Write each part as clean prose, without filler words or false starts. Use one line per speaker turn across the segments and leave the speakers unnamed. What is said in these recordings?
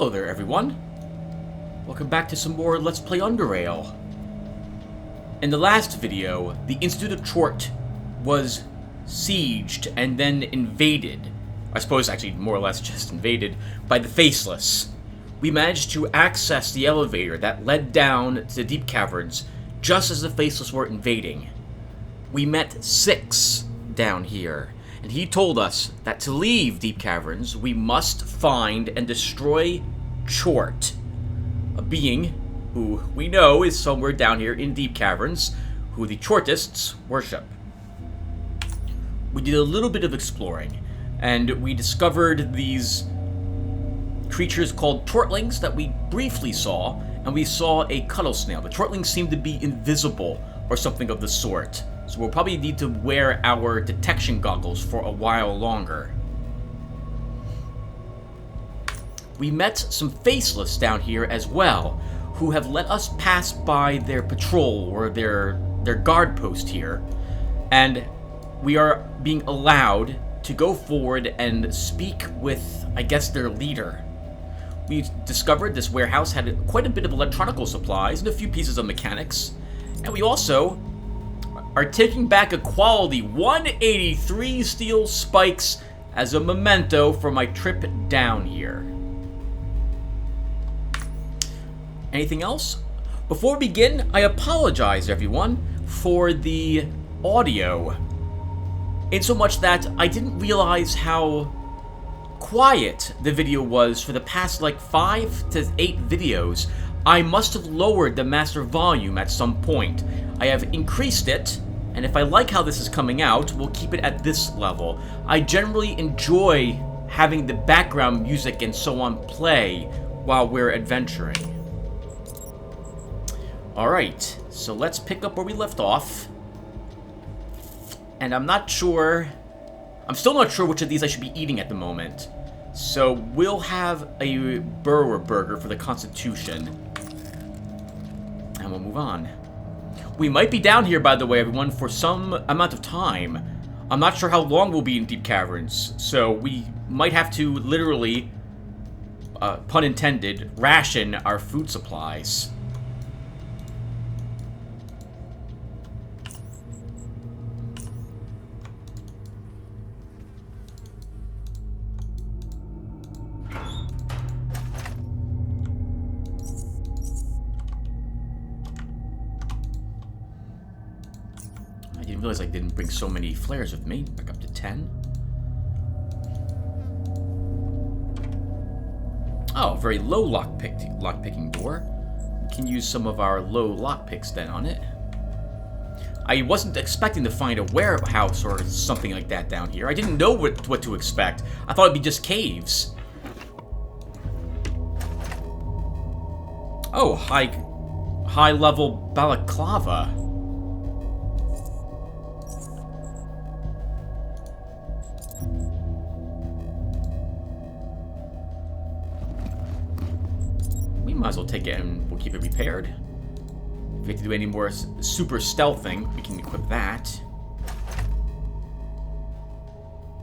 Hello there, everyone. Welcome back to some more Let's Play Underrail. In the last video, the Institute of Chort was sieged and then invaded. I suppose actually more or less just invaded by the faceless. We managed to access the elevator that led down to the deep caverns just as the faceless were invading. We met Six down here, and he told us that to leave deep caverns, we must find and destroy Chort, a being who we know is somewhere down here in deep caverns, who the Chortists worship. We did a little bit of exploring, and we discovered these creatures called Chortlings that we briefly saw, and we saw a cuttle snail. The Chortlings seem to be invisible or something of the sort, so we'll probably need to wear our detection goggles for a while longer. We met some faceless down here as well, who have let us pass by their patrol or their guard post here, and we are being allowed to go forward and speak with, I guess, their leader. We discovered this warehouse had quite a bit of electronical supplies and a few pieces of mechanics, and we also are taking back a quality 183 steel spikes as a memento for my trip down here. Anything else? Before we begin, I apologize, everyone, for the audio. In so much that I didn't realize how quiet the video was for the past like 5 to 8 videos. I must have lowered the master volume at some point. I have increased it, and if I like how this is coming out, we'll keep it at this level. I generally enjoy having the background music and so on play while we're adventuring. Alright, so let's pick up where we left off. And I'm still not sure which of these I should be eating at the moment. So we'll have a burrower burger for the Constitution. And we'll move on. We might be down here, by the way, everyone, for some amount of time. I'm not sure how long we'll be in deep caverns, so we might have to literally, pun intended, ration our food supplies. I didn't realize I didn't bring so many flares with me. Back up to 10. Oh, very low lockpicking door. We can use some of our low lockpicks then on it. I wasn't expecting to find a warehouse or something like that down here. I didn't know what to expect. I thought it'd be just caves. Oh, high level balaclava. Might as well take it and we'll keep it repaired. If we have to do any more super stealthing, we can equip that.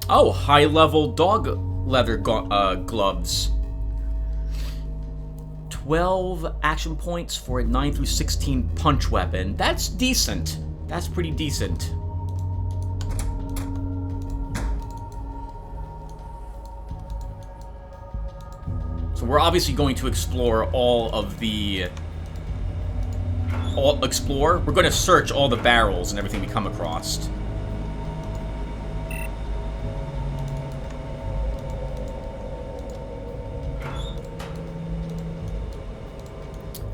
Oh, high-level dog leather gloves. 12 action points for a 9 through 16 punch weapon. That's decent. That's pretty decent. So we're obviously going to explore all of the... We're going to search all the barrels and everything we come across.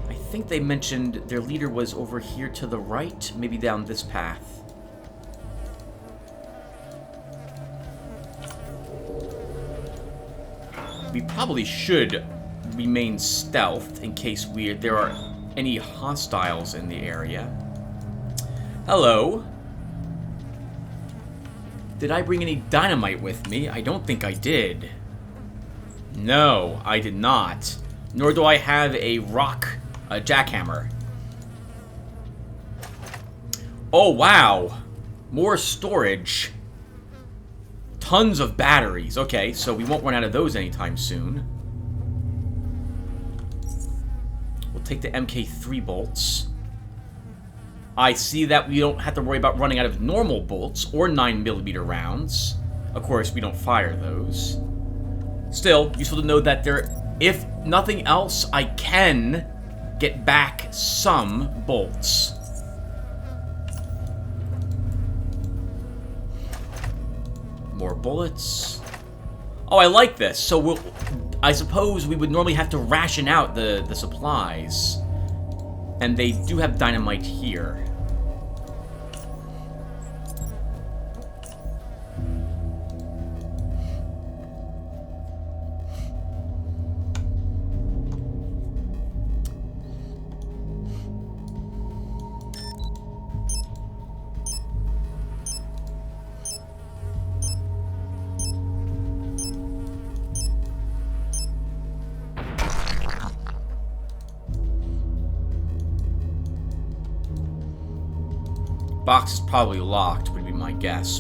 I think they mentioned their leader was over here to the right, maybe down this path. We probably should remain stealthed in case there are any hostiles in the area. Hello. Did I bring any dynamite with me? I don't think I did. No, I did not. Nor do I have a jackhammer. Oh, wow. More storage. Tons of batteries. Okay, so we won't run out of those anytime soon. take the MK3 bolts. I see that we don't have to worry about running out of normal bolts or 9mm rounds. Of course, we don't fire those. Still, useful to know that there, if nothing else, I can get back some bolts. More bullets. Oh, I like this. So I suppose we would normally have to ration out the supplies. And they do have dynamite here. Box is probably locked, would be my guess.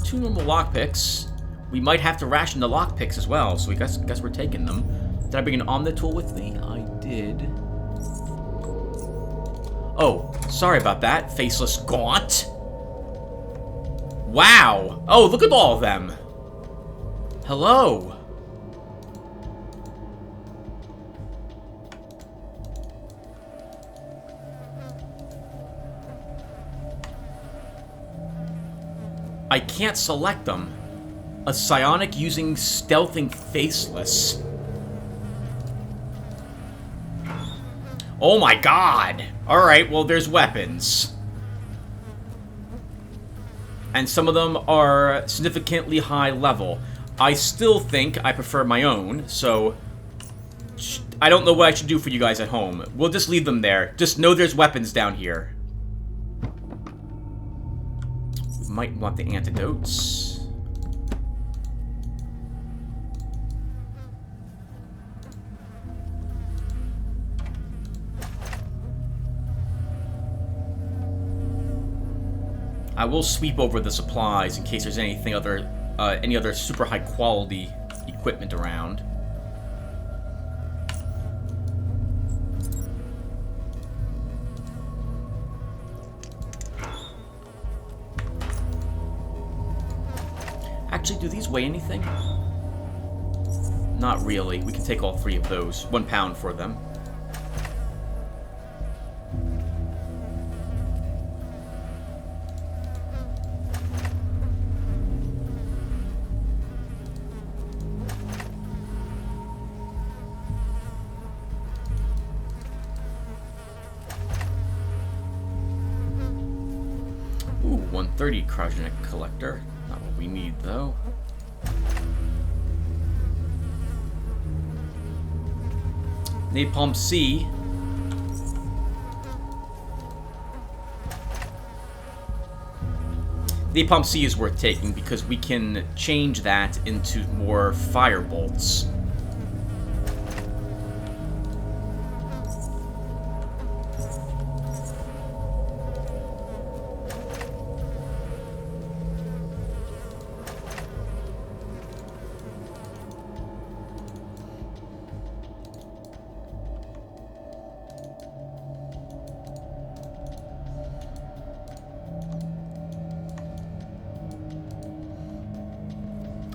Two normal lockpicks. We might have to ration the lockpicks as well, so we guess we're taking them. Did I bring an Omni tool with me? I did. Oh, sorry about that. Faceless Gaunt. Wow. Oh, look at all of them. Hello. I can't select them. A psionic using stealthing faceless. Oh my god! Alright, well there's weapons. And some of them are significantly high level. I still think I prefer my own, so I don't know what I should do for you guys at home. We'll just leave them there. Just know there's weapons down here. Might want the antidotes. I will sweep over the supplies in case there's anything other, any other super high quality equipment around. Actually, do these weigh anything? Not really. We can take all three of those. 1 pound for them. Ooh, 130 cryogenic collector. Not what we need, though. Napalm C. Napalm C is worth taking because we can change that into more fire bolts.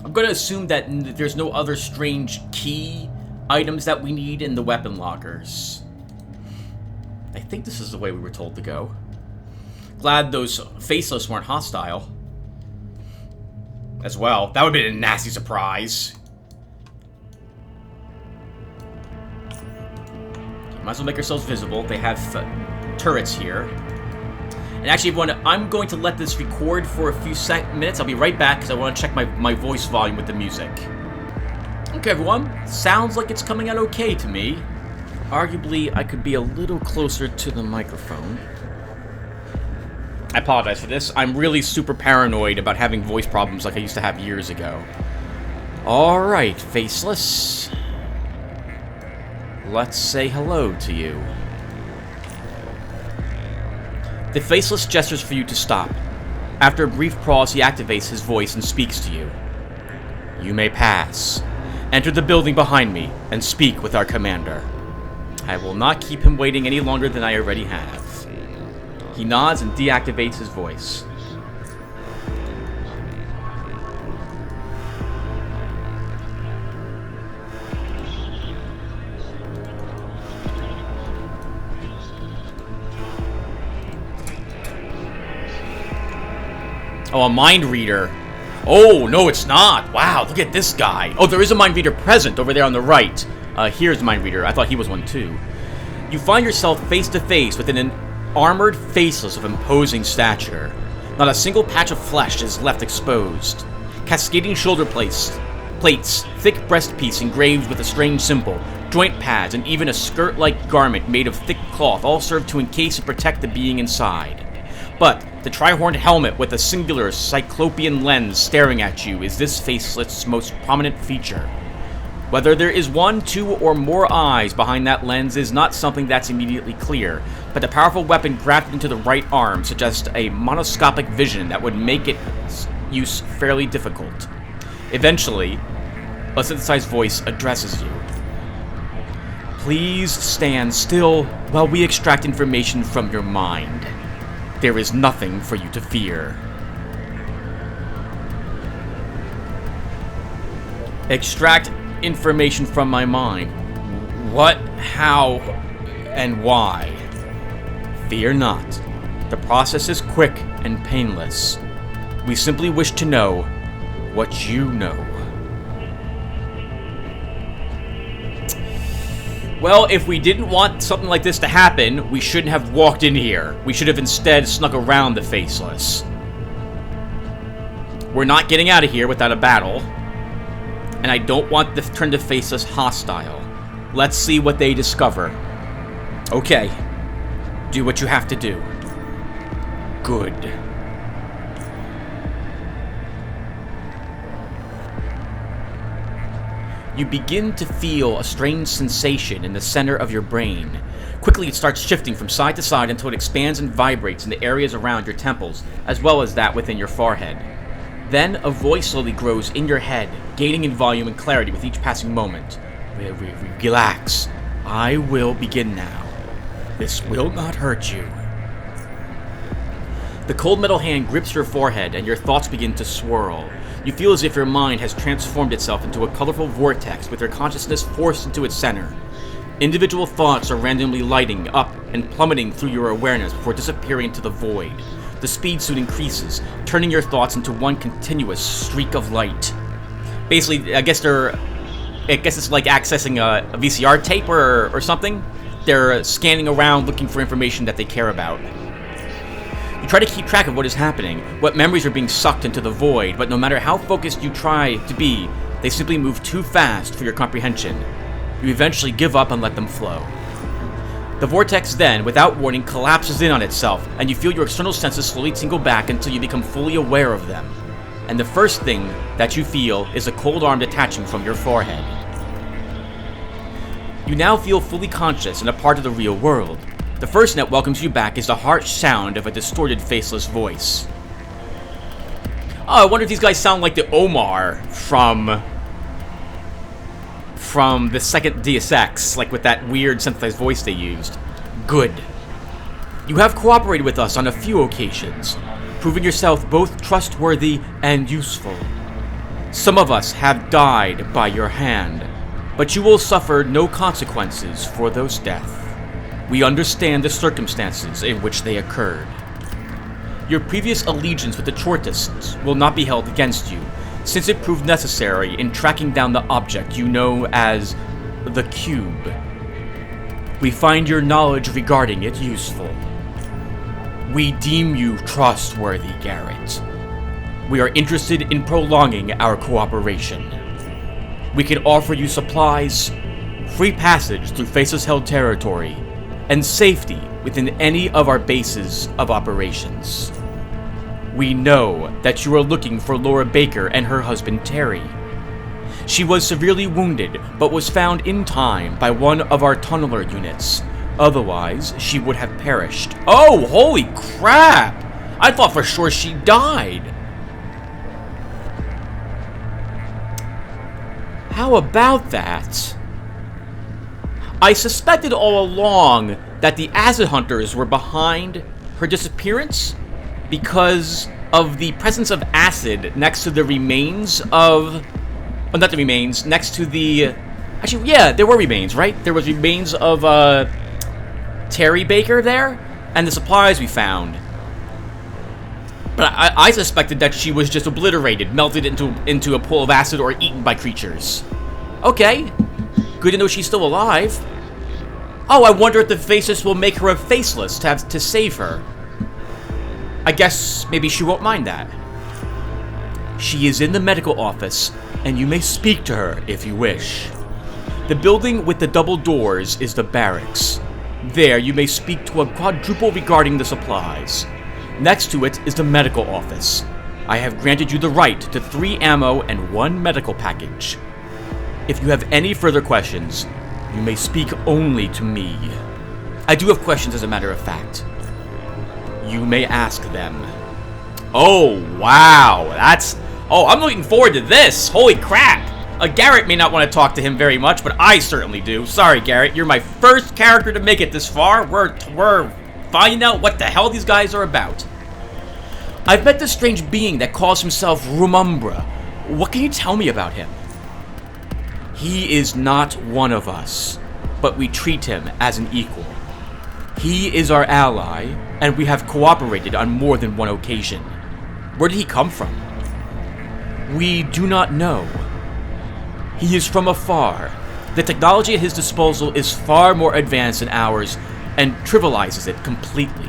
I'm going to assume that there's no other strange key items that we need in the weapon lockers. I think this is the way we were told to go. Glad those faceless weren't hostile. As well. That would have been a nasty surprise. Might as well make ourselves visible. They have turrets here. And actually, everyone, I'm going to let this record for a few minutes. I'll be right back because I want to check my voice volume with the music. Okay, everyone. Sounds like it's coming out okay to me. Arguably, I could be a little closer to the microphone. I apologize for this. I'm really super paranoid about having voice problems like I used to have years ago. Alright, Faceless. Let's say hello to you. The Faceless gestures for you to stop. After a brief pause, he activates his voice and speaks to you. You may pass. Enter the building behind me and speak with our commander. I will not keep him waiting any longer than I already have. He nods and deactivates his voice. Oh, a mind reader. Oh, no, it's not. Wow, look at this guy. Oh, there is a mind reader present over there on the right. Here's a mind reader. I thought he was one too. You find yourself face to face with an armored faceless of imposing stature. Not a single patch of flesh is left exposed. Cascading shoulder plates, thick breastpiece engraved with a strange symbol, joint pads, and even a skirt-like garment made of thick cloth all serve to encase and protect the being inside. But the tri-horned helmet with a singular cyclopean lens staring at you is this faceless' most prominent feature. Whether there is one, two, or more eyes behind that lens is not something that's immediately clear, but a powerful weapon grafted into the right arm suggests a monoscopic vision that would make its use fairly difficult. Eventually, a synthesized voice addresses you. Please stand still while we extract information from your mind. There is nothing for you to fear. Extract information from my mind. What, how, and why? Fear not. The process is quick and painless. We simply wish to know what you know. Well, if we didn't want something like this to happen, we shouldn't have walked in here. We should have instead snuck around the faceless. We're not getting out of here without a battle. And I don't want to turn the faceless hostile. Let's see what they discover. Okay. Do what you have to do. Good. You begin to feel a strange sensation in the center of your brain. Quickly, it starts shifting from side to side until it expands and vibrates in the areas around your temples, as well as that within your forehead. Then, a voice slowly grows in your head, gaining in volume and clarity with each passing moment. Relax. I will begin now. This will not hurt you. The cold metal hand grips your forehead, and your thoughts begin to swirl. You feel as if your mind has transformed itself into a colorful vortex with your consciousness forced into its center. Individual thoughts are randomly lighting up and plummeting through your awareness before disappearing into the void. The speed soon increases, turning your thoughts into one continuous streak of light. Basically, I guess it's like accessing a VCR tape or something. They're scanning around looking for information that they care about. You try to keep track of what is happening, what memories are being sucked into the void, but no matter how focused you try to be, they simply move too fast for your comprehension. You eventually give up and let them flow. The vortex then, without warning, collapses in on itself, and you feel your external senses slowly tingle back until you become fully aware of them. And the first thing that you feel is a cold arm detaching from your forehead. You now feel fully conscious and a part of the real world. The first that welcomes you back is the harsh sound of a distorted, faceless voice. Oh, I wonder if these guys sound like the Omar from the second Deus Ex, like with that weird synthesized voice they used. Good. You have cooperated with us on a few occasions, proving yourself both trustworthy and useful. Some of us have died by your hand, but you will suffer no consequences for those deaths. We understand the circumstances in which they occurred. Your previous allegiance with the Chortists will not be held against you, since it proved necessary in tracking down the object you know as the Cube. We find your knowledge regarding it useful. We deem you trustworthy, Garrett. We are interested in prolonging our cooperation. We can offer you supplies, free passage through faceless-held territory, and safety within any of our bases of operations. We know that you are looking for Laura Baker and her husband Terry. She was severely wounded, but was found in time by one of our tunneler units. Otherwise, she would have perished. Oh, holy crap! I thought for sure she died. How about that? I suspected all along that the acid hunters were behind her disappearance because of the presence of acid next to the remains of... Well, not the remains, next to the... Actually, yeah, there were remains, right? There was remains of Terry Baker there, and the supplies we found. But I suspected that she was just obliterated, melted into a pool of acid, or eaten by creatures. Okay, good to know she's still alive. Oh, I wonder if the faceless will make her a faceless to save her. I guess maybe she won't mind that. She is in the medical office, and you may speak to her if you wish. The building with the double doors is the barracks. There you may speak to a quadruple regarding the supplies. Next to it is the medical office. I have granted you the right to 3 ammo and 1 medical package. If you have any further questions, you may speak only to me. I do have questions, as a matter of fact. You may ask them. Oh, wow. Oh, I'm looking forward to this. Holy crap. Garrett may not want to talk to him very much, but I certainly do. Sorry, Garrett. You're my first character to make it this far. We're finding out what the hell these guys are about. I've met this strange being that calls himself Rumumbra. What can you tell me about him? He is not one of us, but we treat him as an equal. He is our ally, and we have cooperated on more than one occasion. Where did he come from? We do not know. He is from afar. The technology at his disposal is far more advanced than ours, and trivializes it completely.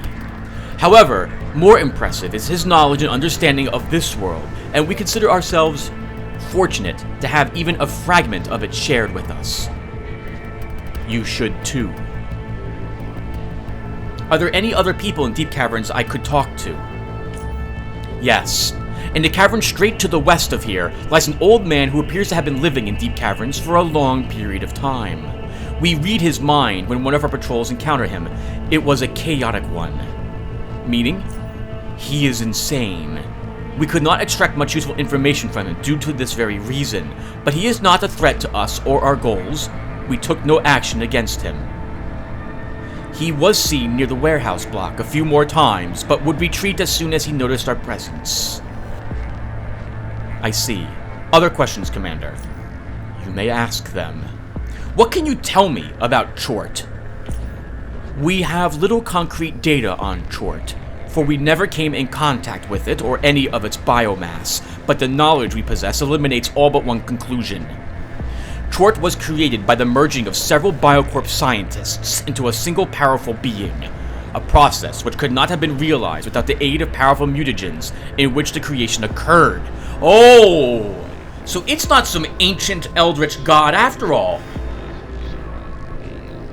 However, more impressive is his knowledge and understanding of this world, and we consider ourselves fortunate to have even a fragment of it shared with us. You should too. Are there any other people in Deep Caverns I could talk to? Yes. In the cavern straight to the west of here lies an old man who appears to have been living in Deep Caverns for a long period of time. We read his mind when one of our patrols encounter him. It was a chaotic one. Meaning, he is insane. We could not extract much useful information from him due to this very reason, but he is not a threat to us or our goals. We took no action against him. He was seen near the warehouse block a few more times, but would retreat as soon as he noticed our presence. I see. Other questions, Commander? You may ask them. What can you tell me about Chort? We have little concrete data on Chort, for we never came in contact with it or any of its biomass, but the knowledge we possess eliminates all but one conclusion. Chort was created by the merging of several biocorp scientists into a single powerful being, a process which could not have been realized without the aid of powerful mutagens in which the creation occurred. Oh! So it's not some ancient eldritch god after all.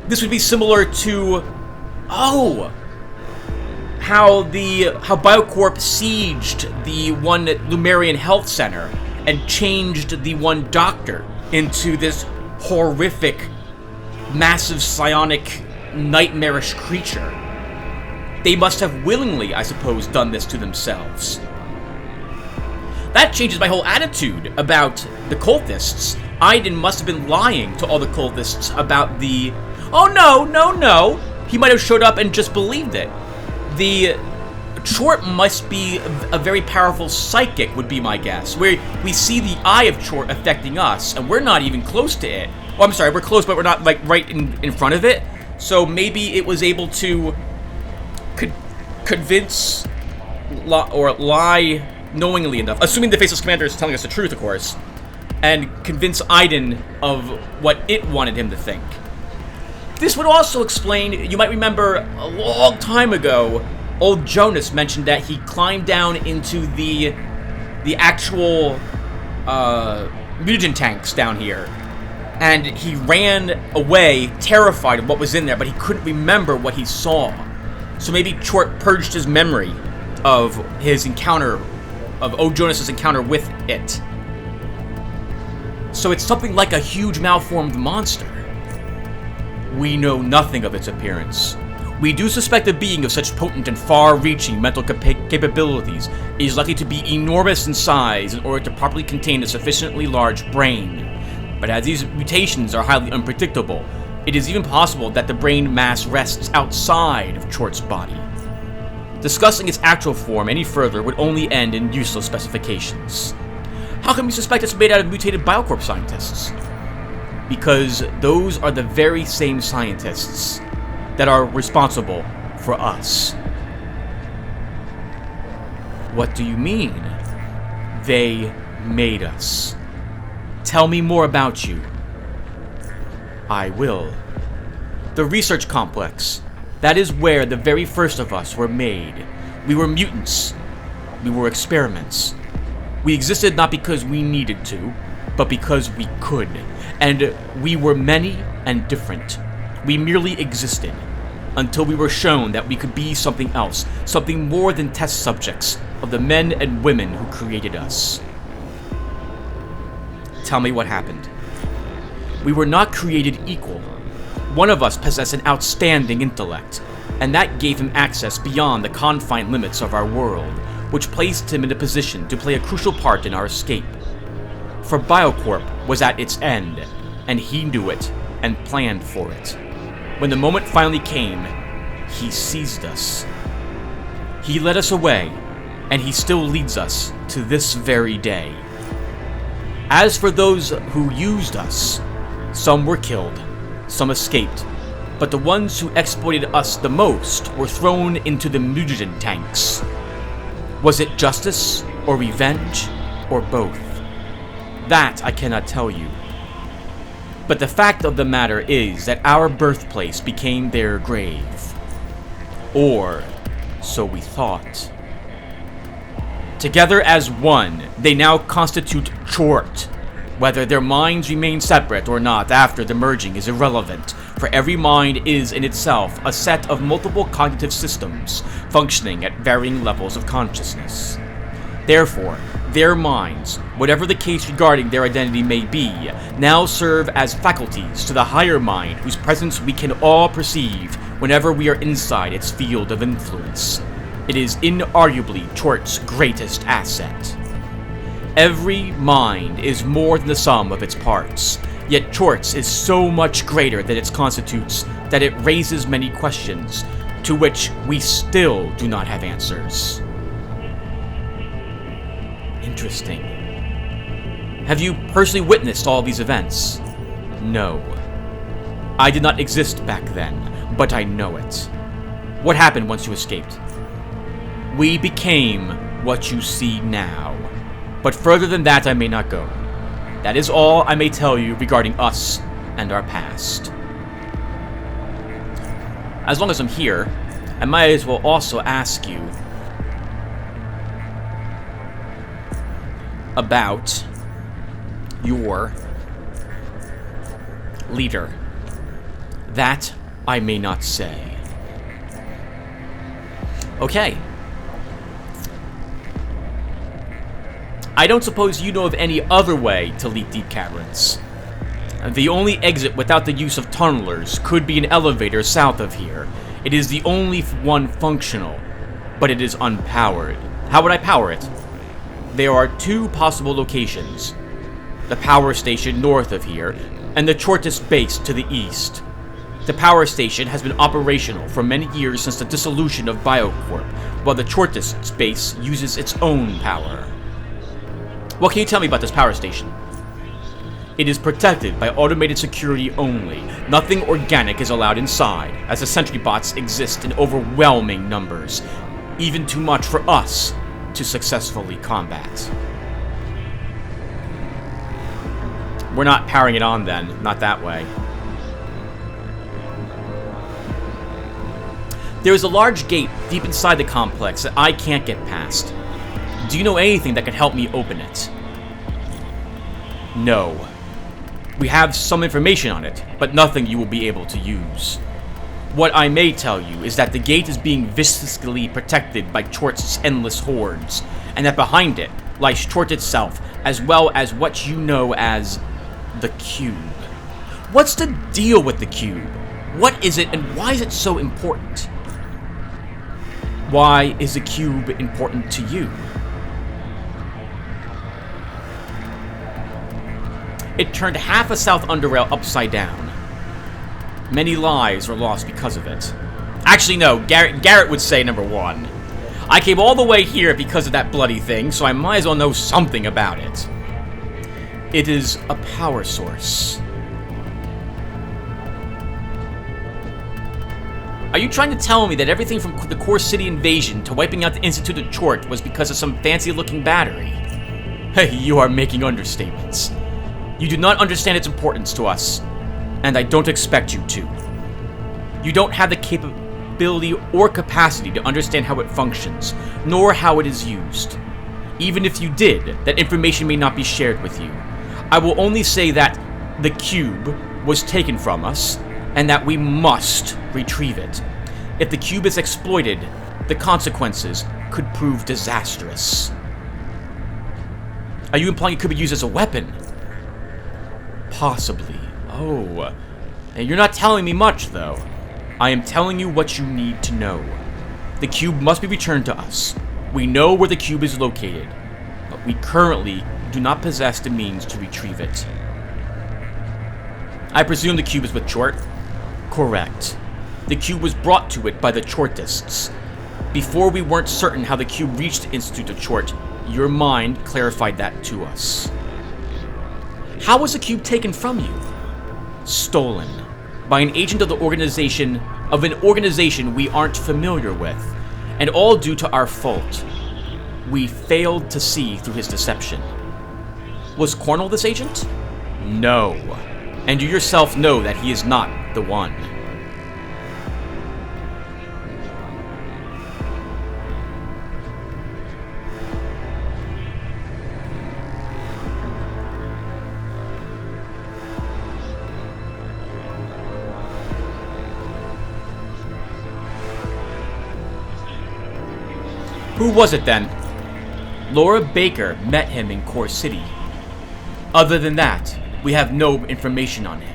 This would be similar to... Oh! How Biocorp sieged the one Lumerian Health Center and changed the one doctor into this horrific, massive psionic, nightmarish creature. They must have willingly, I suppose, done this to themselves. That changes my whole attitude about the cultists. Aiden must have been lying to all the cultists about the... Oh, no. He might have showed up and just believed it. The Chort must be a very powerful psychic, would be my guess. Where we see the eye of Chort affecting us, and we're not even close to it. Well, I'm sorry, we're close, but we're not, like, right in front of it. So maybe it was able to convince or lie knowingly enough, assuming the Faceless Commander is telling us the truth, of course, and convince Aiden of what it wanted him to think. This would also explain, you might remember a long time ago, old Jonas mentioned that he climbed down into the actual mutagen tanks down here, and he ran away terrified of what was in there, but he couldn't remember what he saw. So maybe Chort purged his memory of his encounter, of old Jonas's encounter with it. So it's something like a huge malformed monster. We know nothing of its appearance. We do suspect a being of such potent and far-reaching mental capabilities is likely to be enormous in size in order to properly contain a sufficiently large brain. But as these mutations are highly unpredictable, it is even possible that the brain mass rests outside of Chort's body. Discussing its actual form any further would only end in useless specifications. How can we suspect it's made out of mutated biocorp scientists? Because those are the very same scientists that are responsible for us. What do you mean? They made us. Tell me more about you. I will. The research complex. That is where the very first of us were made. We were mutants. We were experiments. We existed not because we needed to, but because we could. And we were many and different. We merely existed until we were shown that we could be something else, something more than test subjects of the men and women who created us. Tell me what happened. We were not created equal. One of us possessed an outstanding intellect, and that gave him access beyond the confined limits of our world, which placed him in a position to play a crucial part in our escape. For Biocorp was at its end, and he knew it and planned for it. When the moment finally came, he seized us. He led us away, and he still leads us to this very day. As for those who used us, some were killed, some escaped, but the ones who exploited us the most were thrown into the mutagen tanks. Was it justice, or revenge, or both? That I cannot tell you. But the fact of the matter is that our birthplace became their grave. Or so we thought. Together as one, they now constitute Chort. Whether their minds remain separate or not after the merging is irrelevant, for every mind is in itself a set of multiple cognitive systems functioning at varying levels of consciousness. Therefore, their minds, whatever the case regarding their identity may be, now serve as faculties to the higher mind whose presence we can all perceive whenever we are inside its field of influence. It is inarguably Chort's greatest asset. Every mind is more than the sum of its parts, yet Chort's is so much greater than its constitutes that it raises many questions, to which we still do not have answers. Interesting. Have you personally witnessed all these events? No. I did not exist back then, but I know it. What happened once you escaped? We became what you see now. But further than that I may not go. That is all I may tell you regarding us and our past. As long as I'm here, I might as well also ask you about your leader. That I may not say. Okay. I don't suppose you know of any other way to leap deep caverns. The only exit without the use of tunnelers could be an elevator south of here. It is the only one functional, but it is unpowered. How would I power it? There are two possible locations. The power station north of here, and the Chortist base to the east. The power station has been operational for many years since the dissolution of Biocorp, while the Chortist base uses its own power. What can you tell me about this power station? It is protected by automated security only. Nothing organic is allowed inside, as the sentry bots exist in overwhelming numbers, even too much for us to successfully combat. We're not powering it on then, not that way. There is a large gate deep inside the complex that I can't get past. Do you know anything that could help me open it? No. We have some information on it, but nothing you will be able to use. What I may tell you is that the gate is being viciously protected by Chort's endless hordes, and that behind it lies Chort itself, as well as what you know as the Cube. What's the deal with the Cube? What is it, and why is it so important? Why is the Cube important to you? It turned half of South Underrail upside down. Many lives were lost because of it. Actually, no. Garrett would say number one. I came all the way here because of that bloody thing, so I might as well know something about it. It is a power source. Are you trying to tell me that everything from the core city invasion to wiping out the Institute of Chort was because of some fancy-looking battery? Hey, you are making understatements. You do not understand its importance to us, and I don't expect you to. You don't have the capability or capacity to understand how it functions, nor how it is used. Even if you did, that information may not be shared with you. I will only say that the cube was taken from us, and that we must retrieve it. If the cube is exploited, the consequences could prove disastrous. Are you implying it could be used as a weapon? Possibly. Oh. And you're not telling me much, though. I am telling you what you need to know. The cube must be returned to us. We know where the cube is located, but we currently do not possess the means to retrieve it. I presume the cube is with Chort? Correct. The cube was brought to it by the Chortists. Before we weren't certain how the cube reached the Institute of Chort, your mind clarified that to us. How was the cube taken from you? Stolen. By an agent of the organization, we aren't familiar with, and all due to our fault. We failed to see through his deception. Was Cornell this agent? No. And you yourself know that he is not the one. Who was it then? Laura Baker met him in Core City. Other than that, we have no information on him.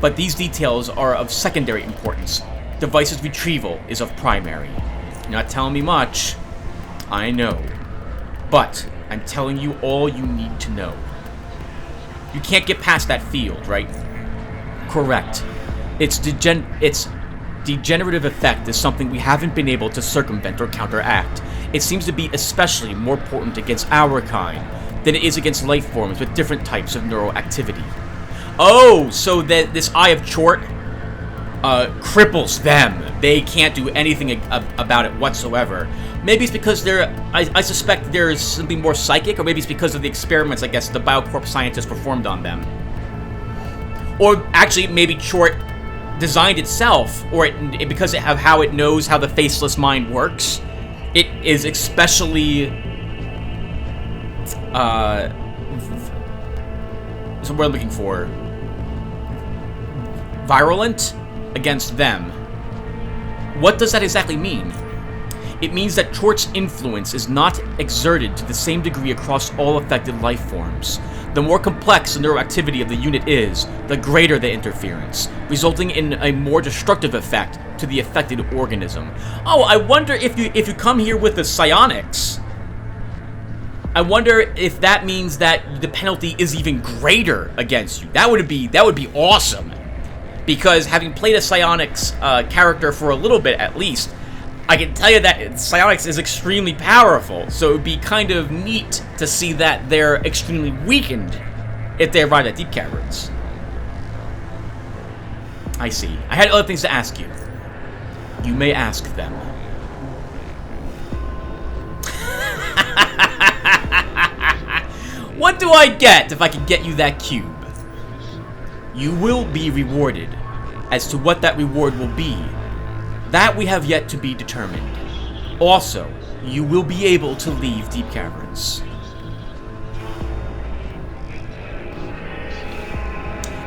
But these details are of secondary importance. Device's retrieval is of primary. You're not telling me much. I know. But I'm telling you all you need to know. You can't get past that field, right? Correct. Its degenerative effect is something we haven't been able to circumvent or counteract. It seems to be especially more potent against our kind than it is against life forms with different types of neural activity. Oh, so that this Eye of Chort cripples them. They can't do anything about it whatsoever. Maybe it's because I suspect there's something more psychic, or maybe it's because of the experiments, I guess, the Biocorp scientists performed on them. Or actually, maybe Chort designed itself, or because of how it knows how the faceless mind works, it is especially so what I'm looking for, virulent against them. What does that exactly mean? It means that Chort's influence is not exerted to the same degree across all affected life forms. The more complex the neuroactivity of the unit is, the greater the interference, resulting in a more destructive effect to the affected organism. Oh, I wonder if you come here with the psionics, I wonder if that means that the penalty is even greater against you. That would be awesome. Because having played a psionics character for a little bit at least, I can tell you that psionics is extremely powerful, so it would be kind of neat to see that they're extremely weakened if they arrive at deep caverns. I see. I had other things to ask you. You may ask them. What do I get if I can get you that cube? You will be rewarded. As to what that reward will be, that we have yet to be determined. Also, you will be able to leave deep caverns.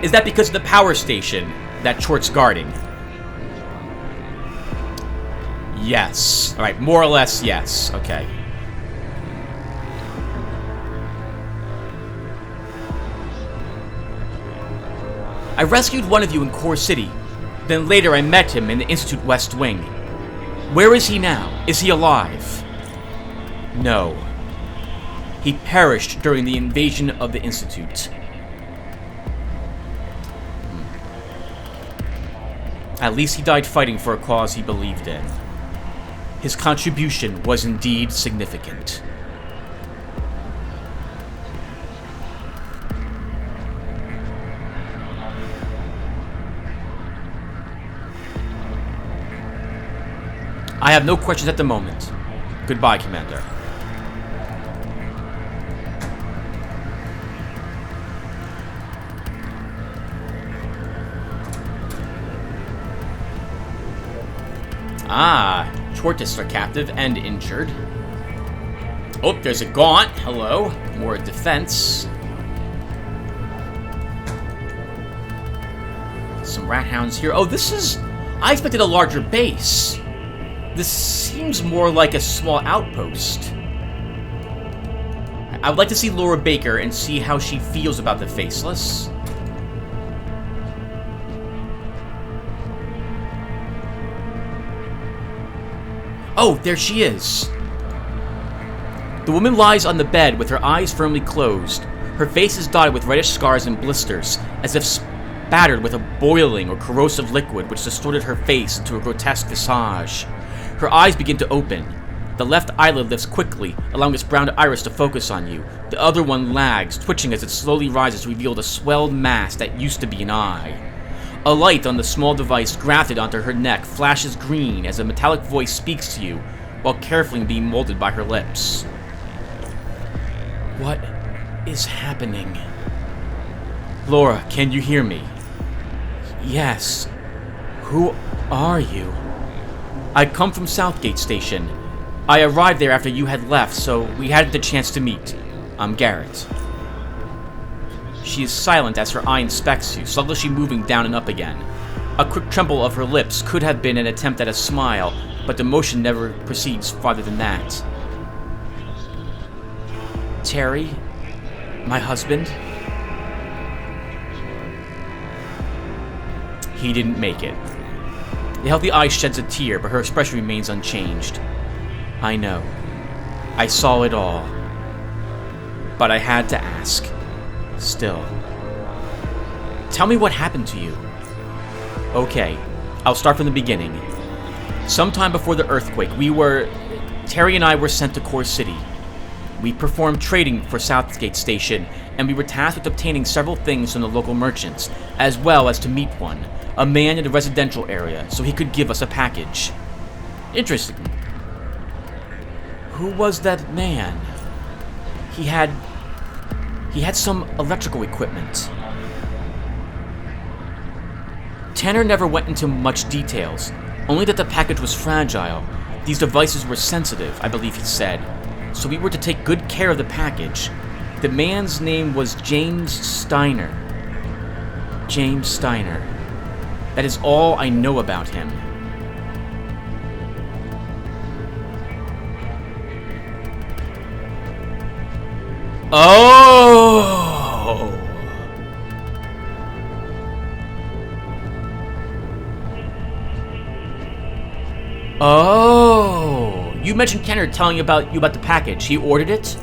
Is that because of the power station that Chort's guarding? Yes. Alright, more or less yes. Okay. I rescued one of you in Core City. Then later I met him in the Institute West Wing. Where is he now? Is he alive? No. He perished during the invasion of the Institute. At least he died fighting for a cause he believed in. His contribution was indeed significant. I have no questions at the moment. Goodbye, Commander. Ah, Chortists are captive and injured. Oh, there's a Gaunt. Hello. More defense. Some rat hounds here. Oh, this is... I expected a larger base. This seems more like a small outpost. I would like to see Laura Baker and see how she feels about the Faceless. Oh, there she is. The woman lies on the bed with her eyes firmly closed. Her face is dotted with reddish scars and blisters, as if spattered with a boiling or corrosive liquid which distorted her face into a grotesque visage. Her eyes begin to open. The left eyelid lifts quickly, allowing its brown iris to focus on you. The other one lags, twitching as it slowly rises to reveal the swelled mass that used to be an eye. A light on the small device grafted onto her neck flashes green as a metallic voice speaks to you, while carefully being molded by her lips. What is happening? Laura, can you hear me? Yes. Who are you? I come from Southgate Station. I arrived there after you had left, so we hadn't the chance to meet. I'm Garrett. She is silent as her eye inspects you, sluggishly moving down and up again. A quick tremble of her lips could have been an attempt at a smile, but the motion never proceeds farther than that. Terry? My husband? He didn't make it. The healthy eye sheds a tear, but her expression remains unchanged. I know. I saw it all. But I had to ask. Still. Tell me what happened to you. Okay, I'll start from the beginning. Sometime before the earthquake, Terry and I were sent to Core City. We performed trading for Southgate Station, and we were tasked with obtaining several things from the local merchants, as well as to meet one, a man in the residential area, so he could give us a package. Interesting. Who was that man? He had some electrical equipment. Tanner never went into much details, only that the package was fragile. These devices were sensitive, I believe he said, so we were to take good care of the package. The man's name was James Steiner. James Steiner. That is all I know about him. Oh! Oh! You mentioned Tanner telling you about the package. He ordered it?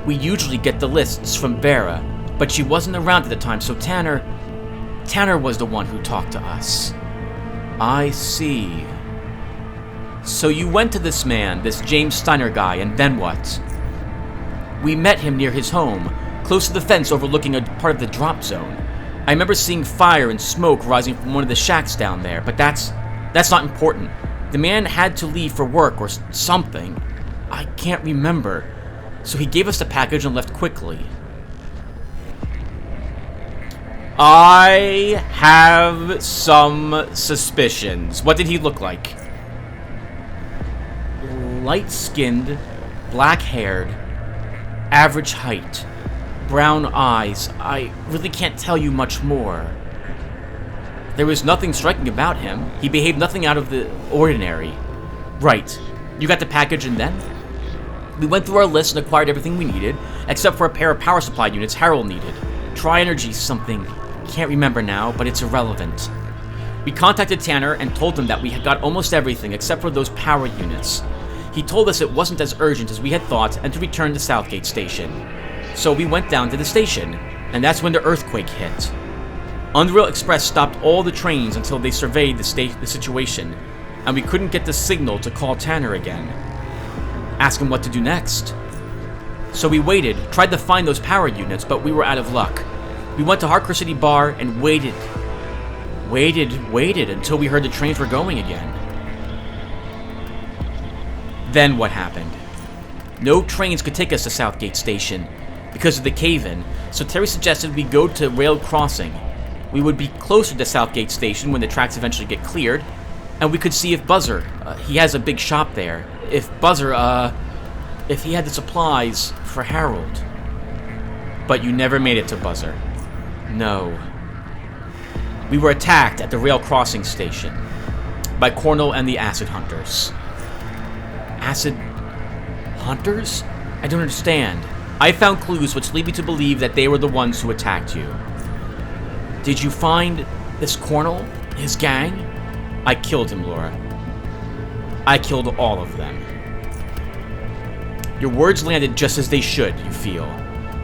We usually get the lists from Vera, but she wasn't around at the time, so Tanner was the one who talked to us. I see. So you went to this man, this James Steiner guy, and then what? We met him near his home, close to the fence overlooking a part of the drop zone. I remember seeing fire and smoke rising from one of the shacks down there, but that's not important. The man had to leave for work or something. I can't remember. So he gave us the package and left quickly. I have some suspicions. What did he look like? Light-skinned, black-haired, average height, brown eyes. I really can't tell you much more. There was nothing striking about him. He behaved nothing out of the ordinary. Right. You got the package and then? We went through our list and acquired everything we needed, except for a pair of power supply units Harold needed. Tri-energy something. Can't remember now, but it's irrelevant. We contacted Tanner and told him that we had got almost everything except for those power units. He told us it wasn't as urgent as we had thought and to return to Southgate Station. So we went down to the station, and that's when the earthquake hit. Underrail Express stopped all the trains until they surveyed the situation, and we couldn't get the signal to call Tanner again. Ask him what to do next. So we waited, tried to find those power units, but we were out of luck. We went to Hardcore City Bar and waited. Waited until we heard the trains were going again. Then what happened? No trains could take us to Southgate Station because of the cave-in, so Terry suggested we go to Rail Crossing. We would be closer to Southgate Station when the tracks eventually get cleared, and we could see if Buzzer, he has a big shop there, if he had the supplies for Harold. But you never made it to Buzzer. No. We were attacked at the Rail Crossing Station by Cornell and the Acid Hunters. Acid Hunters? I don't understand. I found clues which lead me to believe that they were the ones who attacked you. Did you find this Cornell? His gang? I killed him, Laura. I killed all of them. Your words landed just as they should, you feel.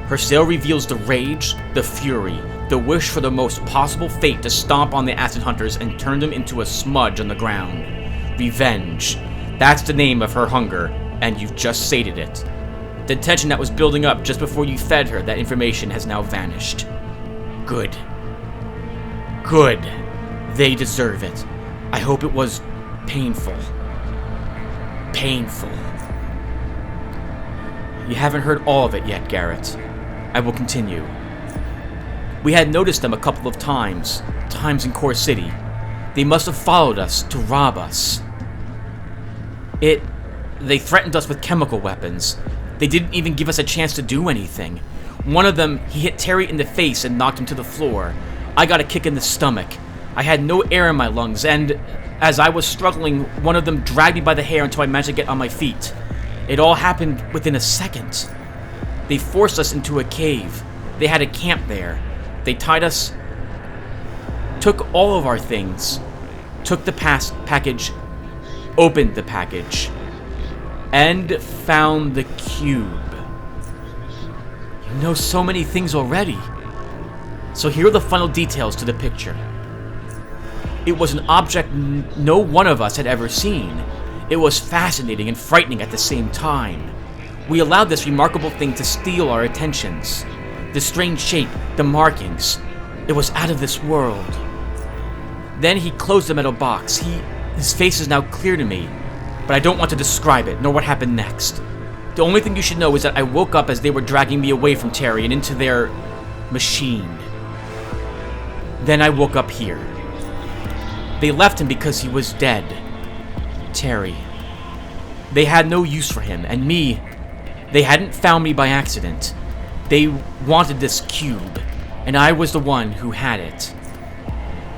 Her sale reveals the rage, the fury, the wish for the most possible fate to stomp on the Acid Hunters and turn them into a smudge on the ground. Revenge. That's the name of her hunger, and you've just sated it. The tension that was building up just before you fed her that information has now vanished. Good. Good. They deserve it. I hope it was painful. Painful. You haven't heard all of it yet, Garrett. I will continue. We had noticed them a couple of times in Core City. They must have followed us to rob us. They threatened us with chemical weapons. They didn't even give us a chance to do anything. One of them, he hit Terry in the face and knocked him to the floor. I got a kick in the stomach. I had no air in my lungs, and as I was struggling, one of them dragged me by the hair until I managed to get on my feet. It all happened within a second. They forced us into a cave. They had a camp there. They tied us, took all of our things, took the package, opened the package, and found the cube. You know so many things already. So here are the final details to the picture. It was an object no one of us had ever seen. It was fascinating and frightening at the same time. We allowed this remarkable thing to steal our attentions. The strange shape, the markings. It was out of this world. Then he closed the metal box. His face is now clear to me, but I don't want to describe it, nor what happened next. The only thing you should know is that I woke up as they were dragging me away from Terry and into their machine. Then I woke up here. They left him because he was dead. Terry. They had no use for him, and me. They hadn't found me by accident. They wanted this cube, and I was the one who had it.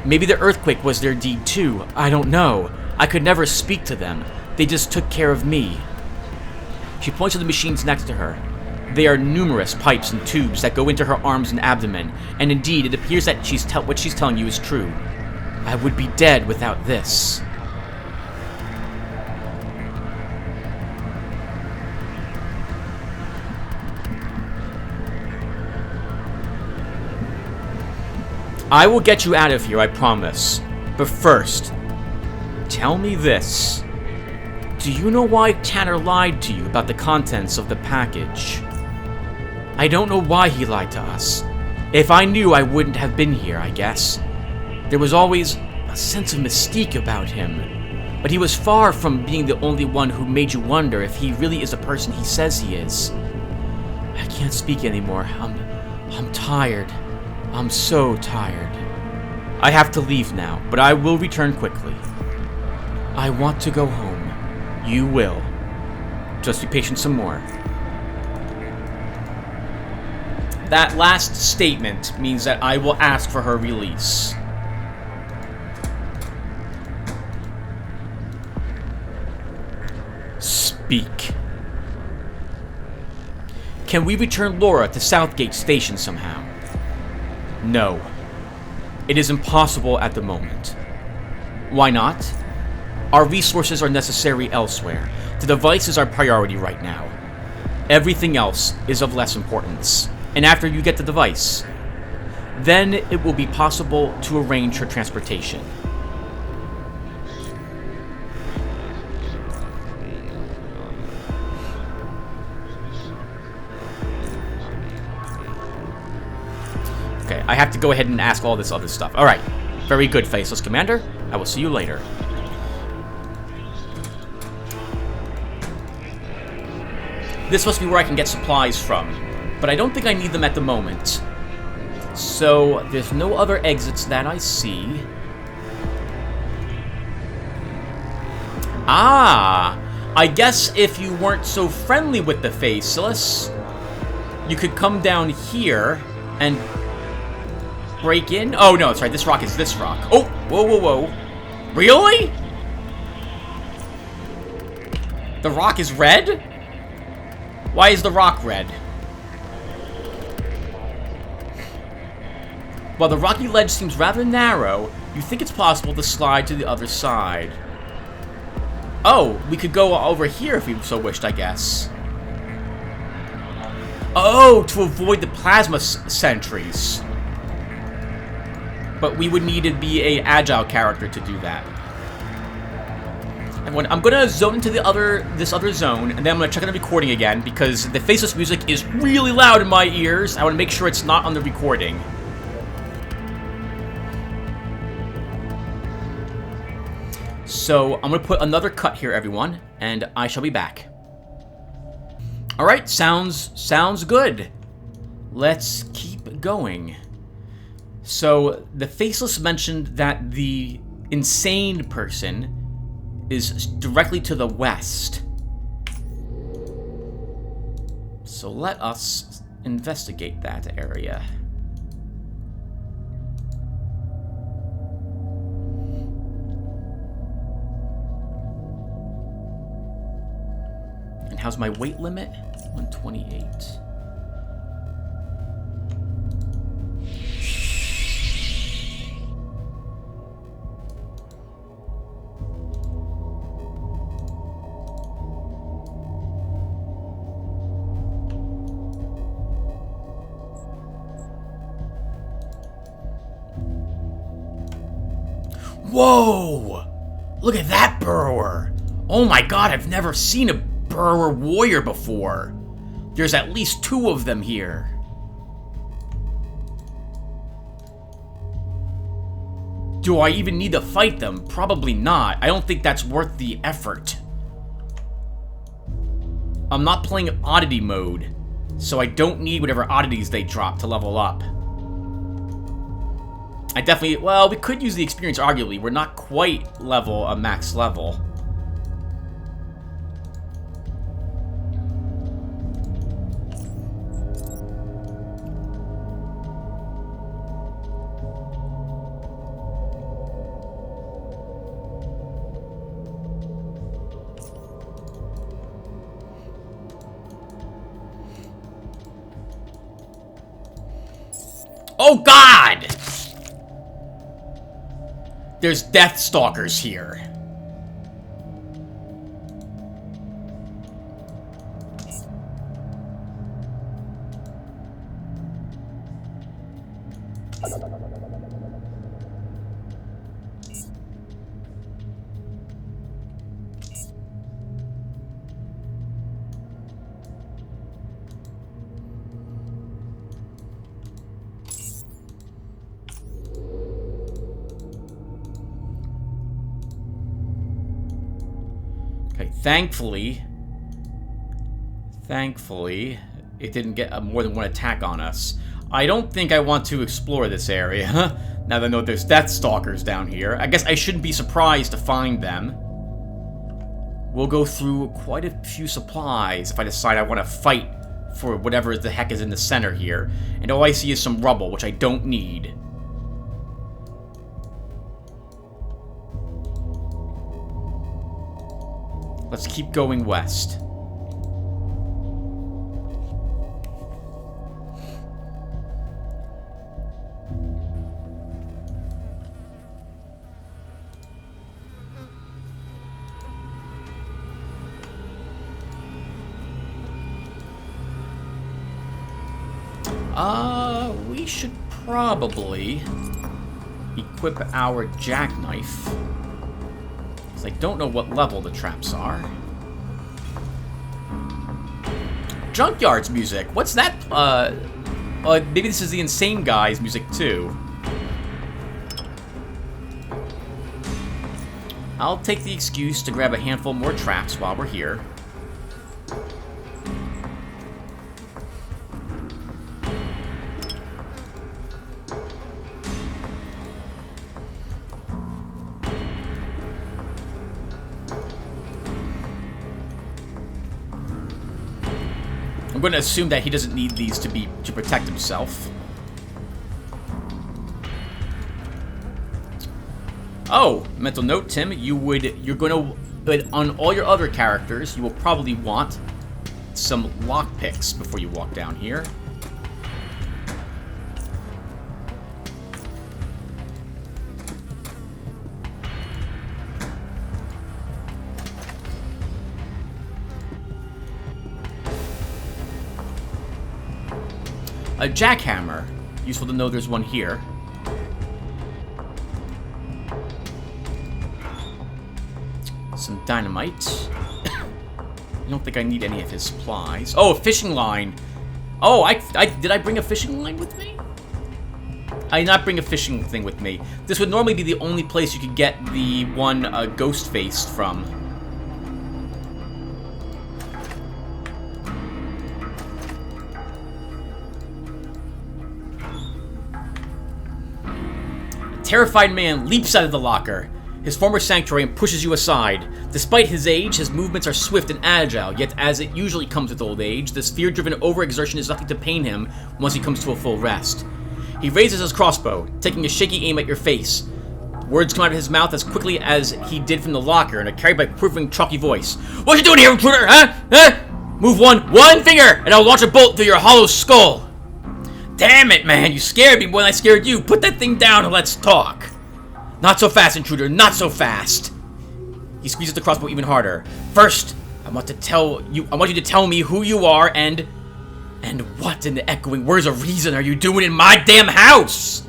Maybe the earthquake was their deed too. I don't know. I could never speak to them. They just took care of me. She points to the machines next to her. They are numerous pipes and tubes that go into her arms and abdomen, and indeed, it appears that what she's telling you is true. I would be dead without this. I will get you out of here, I promise. But first, tell me this. Do you know why Tanner lied to you about the contents of the package? I don't know why he lied to us. If I knew, I wouldn't have been here, I guess. There was always a sense of mystique about him. But he was far from being the only one who made you wonder if he really is the person he says he is. I can't speak anymore. I'm tired. I'm so tired. I have to leave now, but I will return quickly. I want to go home. You will. Just be patient some more. That last statement means that I will ask for her release. Speak. Can we return Laura to Southgate Station somehow? No. It is impossible at the moment. Why not? Our resources are necessary elsewhere. The device is our priority right now. Everything else is of less importance. And after you get the device, then it will be possible to arrange for transportation. Okay, I have to go ahead and ask all this other stuff. Alright, very good, Faceless Commander. I will see you later. This must be where I can get supplies from, but I don't think I need them at the moment. So, there's no other exits that I see. Ah! I guess if you weren't so friendly with the Faceless, you could come down here and break in. Oh, no, that's right. This rock is this rock. Oh, whoa, whoa, whoa. Really? The rock is red? Why is the rock red? While the rocky ledge seems rather narrow, you think it's possible to slide to the other side. Oh, we could go over here if we so wished, I guess. Oh, to avoid the plasma sentries. But we would need to be an agile character to do that. Everyone, I'm gonna zone into this other zone, and then I'm gonna check on the recording again, because the Faceless music is really loud in my ears. I want to make sure it's not on the recording. So, I'm going to put another cut here, everyone, and I shall be back. Alright, sounds good. Let's keep going. So, the Faceless mentioned that the insane person is directly to the west. So, let us investigate that area. How's my weight limit? 128. Whoa! Look at that burrower! Oh my god, I've never seen a burrower warrior before. There's at least 2 of them here. Do I even need to fight them? Probably not. I don't think that's worth the effort. I'm not playing oddity mode, so I don't need whatever oddities they drop to level up. I definitely... Well, we could use the experience, arguably. We're not quite a max level. Oh god! There's Deathstalkers here. Okay, thankfully, it didn't get more than one attack on us. I don't think I want to explore this area, now that I know there's Deathstalkers down here. I guess I shouldn't be surprised to find them. We'll go through quite a few supplies if I decide I want to fight for whatever the heck is in the center here. And all I see is some rubble, which I don't need. Let's keep going west. We should probably equip our jackknife. Because I don't know what level the traps are. Junkyard's music. What's that? Maybe this is the insane guy's music too. I'll take the excuse to grab a handful more traps while we're here. I'm going to assume that he doesn't need these to protect himself. Oh, mental note, Tim. You're going to, but on all your other characters, you will probably want some lockpicks before you walk down here. A jackhammer. Useful to know there's one here. Some dynamite. I don't think I need any of his supplies. Oh, a fishing line. Oh, did I bring a fishing line with me? I did not bring a fishing thing with me. This would normally be the only place you could get the one ghost-faced from. Terrified man leaps out of the locker, his former sanctuary, and pushes you aside. Despite his age, his movements are swift and agile, yet as it usually comes with old age, this fear-driven overexertion is nothing to pain him once he comes to a full rest. He raises his crossbow, taking a shaky aim at your face. Words come out of his mouth as quickly as he did from the locker, and are carried by a quivering, chalky voice. "What you doing here, intruder, huh? Huh? Move one finger, and I'll launch a bolt through your hollow skull." "Damn it, man, you scared me more than I scared you. Put that thing down and let's talk." "Not so fast, intruder, not so fast." He squeezes the crossbow even harder. "First, I want you to tell me who you are and what in the echoing words of reason are you doing in my damn house?"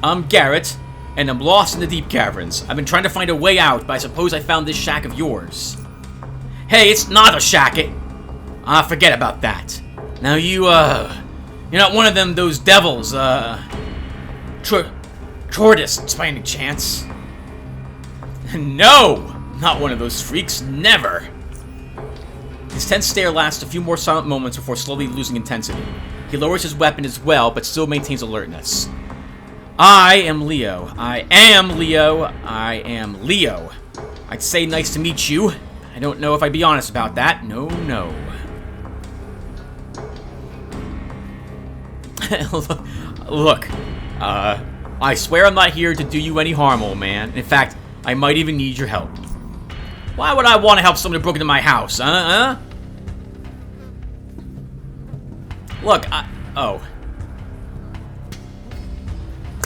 "I'm Garrett, and I'm lost in the deep caverns. I've been trying to find a way out, but I suppose I found this shack of yours." "Hey, it's not a shack, forget about that. Now you're not one of those devils, Tortists by any chance?" "No, not one of those freaks, never." His tense stare lasts a few more silent moments before slowly losing intensity. He lowers his weapon as well, but still maintains alertness. I am Leo. I'd say nice to meet you. I don't know if I'd be honest about that. No. Look, I swear I'm not here to do you any harm, old man. In fact, I might even need your help. Why would I want to help someone who broke into my house, huh? Look,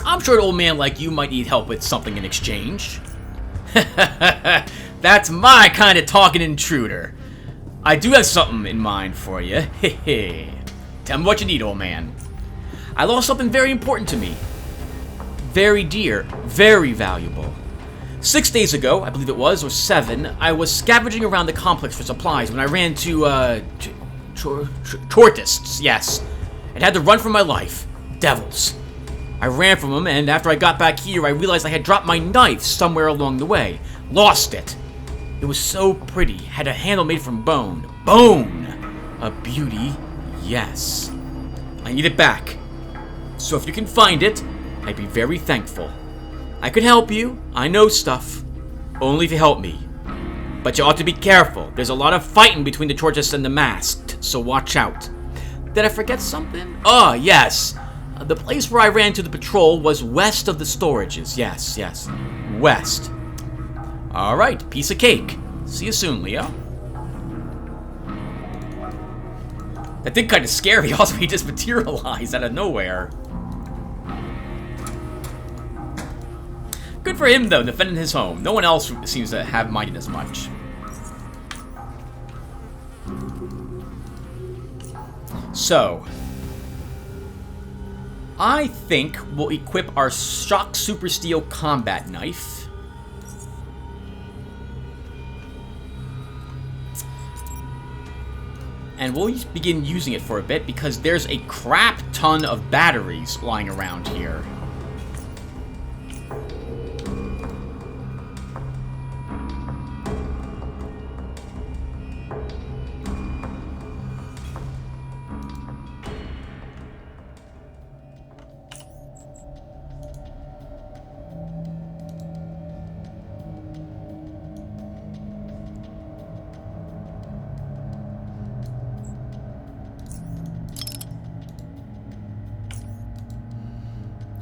I'm sure an old man like you might need help with something in exchange. That's my kind of talking intruder. I do have something in mind for you. Tell me what you need, old man. I lost something very important to me. Very dear, very valuable. 6 days ago, I believe it was, or 7, I was scavenging around the complex for supplies when I ran to, Tortists, yes. And had to run for my life. Devils. I ran from them, and after I got back here, I realized I had dropped my knife somewhere along the way. Lost it. It was so pretty. Had a handle made from bone. Bone! A beauty, yes. I need it back. So if you can find it, I'd be very thankful. I could help you. I know stuff. Only if you help me. But you ought to be careful. There's a lot of fighting between the Tortists and the Masked, so watch out. Did I forget something? Oh, yes. The place where I ran to the patrol was west of the storages. Yes. West. Alright, piece of cake. See you soon, Leo. That did kind of scare me. Also, he just materialized out of nowhere. Good for him, though, defending his home. No one else seems to have minded as much. So, I think we'll equip our Shock Super Steel Combat Knife. And we'll begin using it for a bit because there's a crap ton of batteries lying around here.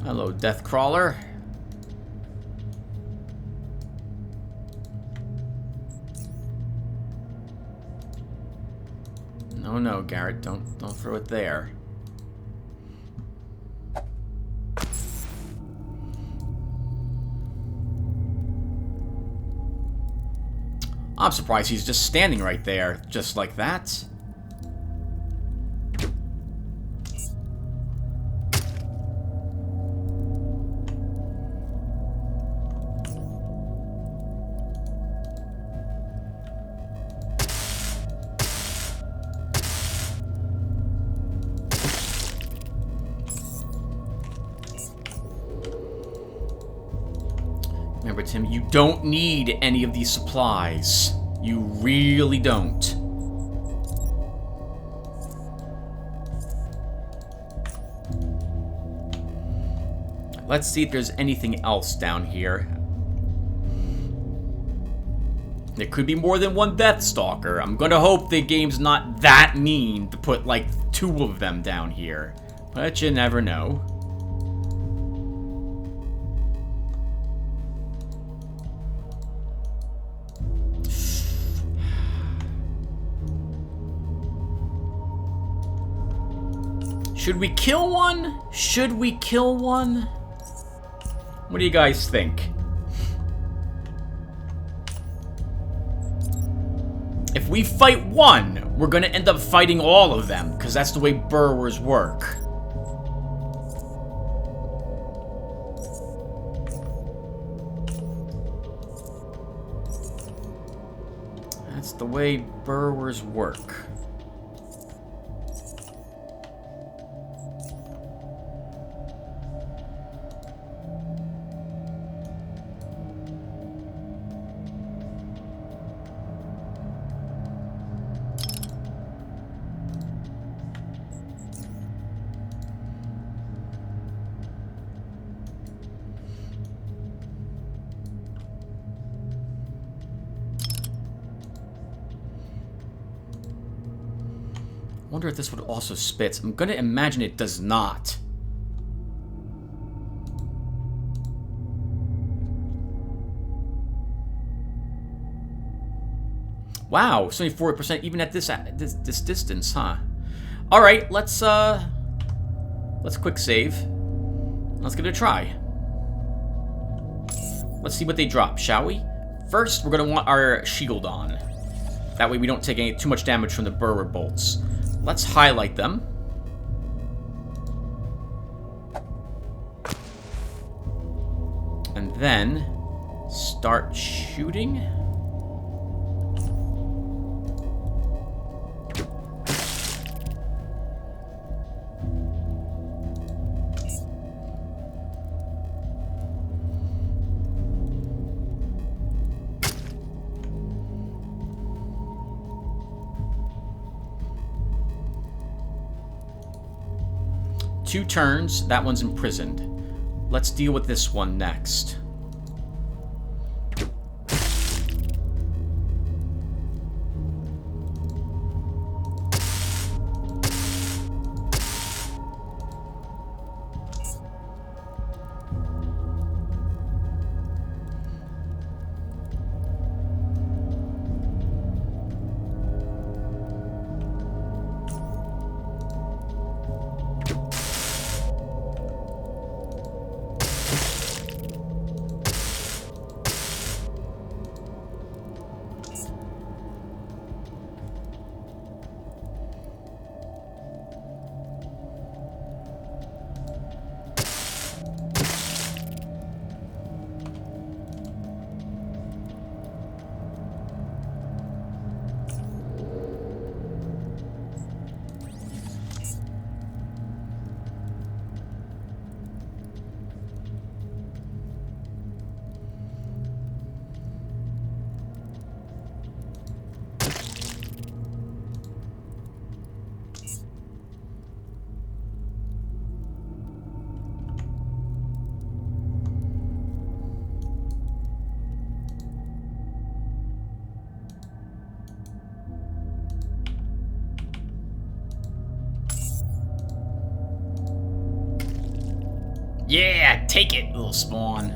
Hello, Death Crawler. No, no, Garrett, don't throw it there. I'm surprised he's just standing right there, just like that. Remember, Tim, you don't need any of these supplies. You really don't. Let's see if there's anything else down here. There could be more than one Deathstalker. I'm gonna hope the game's not that mean to put, like, 2 of them down here. But you never know. Should we kill one? Should we kill one? What do you guys think? If we fight one, we're gonna end up fighting all of them, because that's the way burrowers work. That's the way burrowers work. I wonder if this would also spit. I'm gonna imagine it does not. Wow, it's only 40% even at this distance, huh? All right, let's quick save. Let's give it a try. Let's see what they drop, shall we? First, we're gonna want our shield on. That way we don't take too much damage from the burrower bolts. Let's highlight them. And then start shooting. Two turns, that one's imprisoned. Let's deal with this one next. Yeah, take it, little spawn.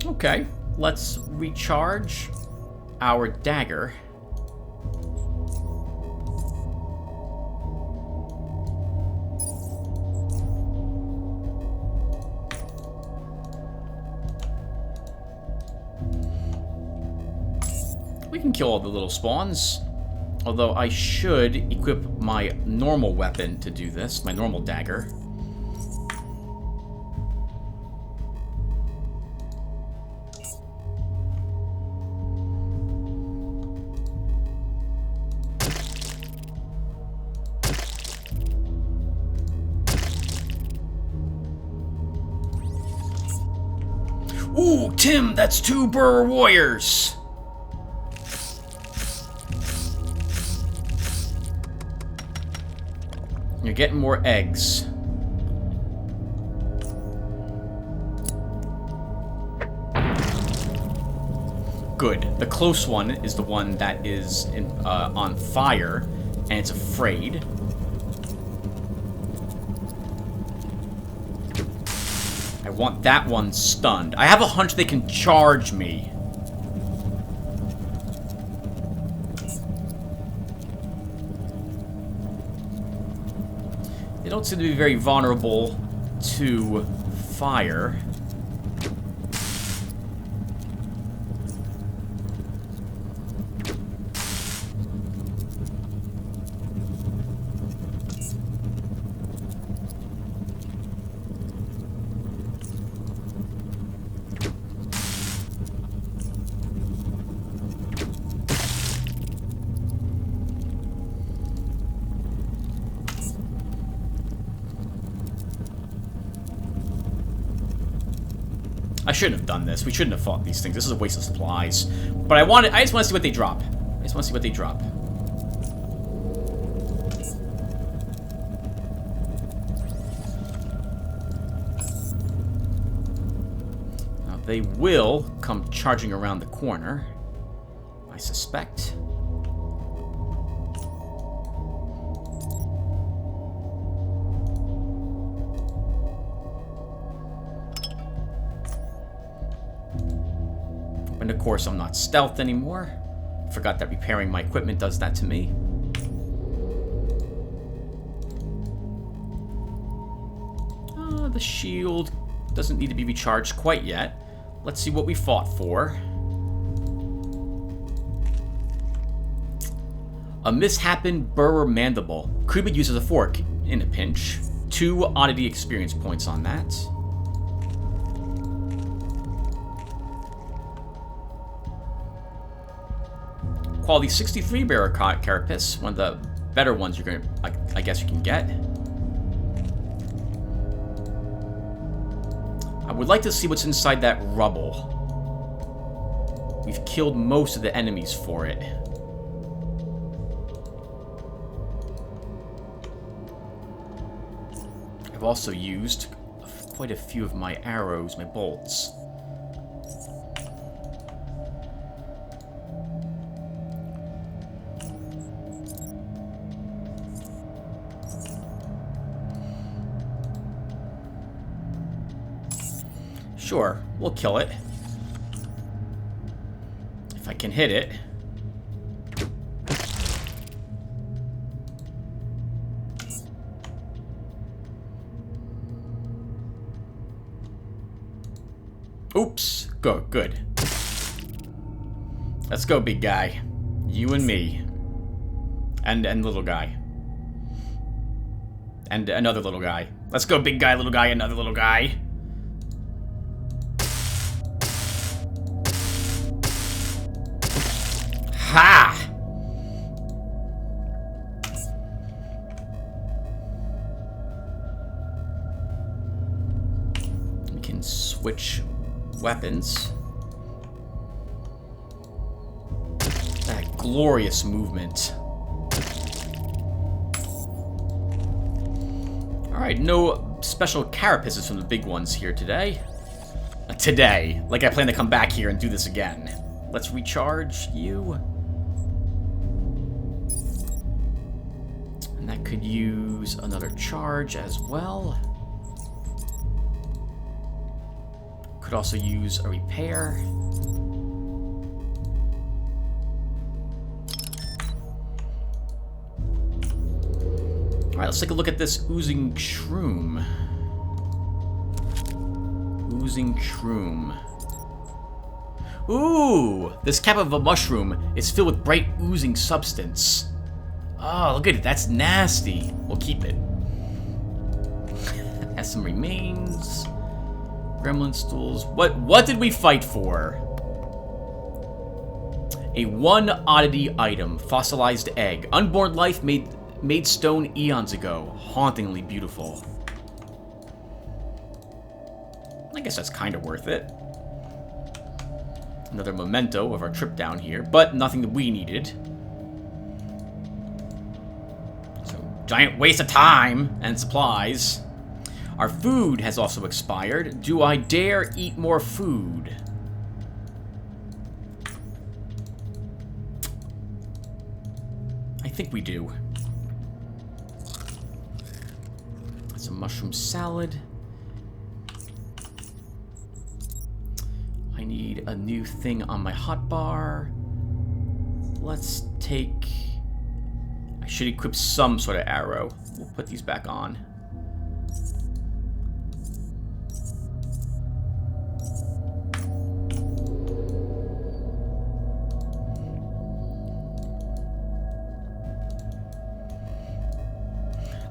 Okay, let's recharge our dagger. We can kill all the little spawns. Although I should equip my normal weapon to do this, my normal dagger. Ooh, Tim, that's 2 Burr warriors! You're getting more eggs. Good. The close one is the one that is on fire, and it's afraid. I want that one stunned. I have a hunch they can charge me. They don't seem to be very vulnerable to fire. I shouldn't have done this. We shouldn't have fought these things. This is a waste of supplies. But I just want to see what they drop. I just want to see what they drop. Now, they will come charging around the corner, I suspect. And of course, I'm not stealth anymore. Forgot that repairing my equipment does that to me. The shield doesn't need to be recharged quite yet. Let's see what we fought for. A misshapen burr mandible. Could be used as a fork in a pinch. 2 oddity experience points on that. Quality 63 bearer carapace, one of the better ones you're gonna, I guess you can get. I would like to see what's inside that rubble. We've killed most of the enemies for it. I've also used quite a few of my arrows, my bolts. Sure, we'll kill it. If I can hit it. Oops. Good. Let's go, big guy. You and me. And little guy. And another little guy. Let's go, big guy, little guy, another little guy. Ha! We can switch weapons. That glorious movement. Alright, no special carapaces from the big ones here today. Like I plan to come back here and do this again. Let's recharge you. Could use another charge as well. Could also use a repair. Alright, let's take a look at this oozing shroom. Oozing shroom. Ooh! This cap of a mushroom is filled with bright oozing substance. Oh, look at it. That's nasty. We'll keep it. Has some remains. Gremlin stools. What did we fight for? A one oddity item. Fossilized egg. Unborn life made stone eons ago. Hauntingly beautiful. I guess that's kind of worth it. Another memento of our trip down here, but nothing that we needed. So, giant waste of time and supplies. Our food has also expired. Do I dare eat more food? I think we do. Some mushroom salad. I need a new thing on my hotbar. Let's take... I should equip some sort of arrow. We'll put these back on.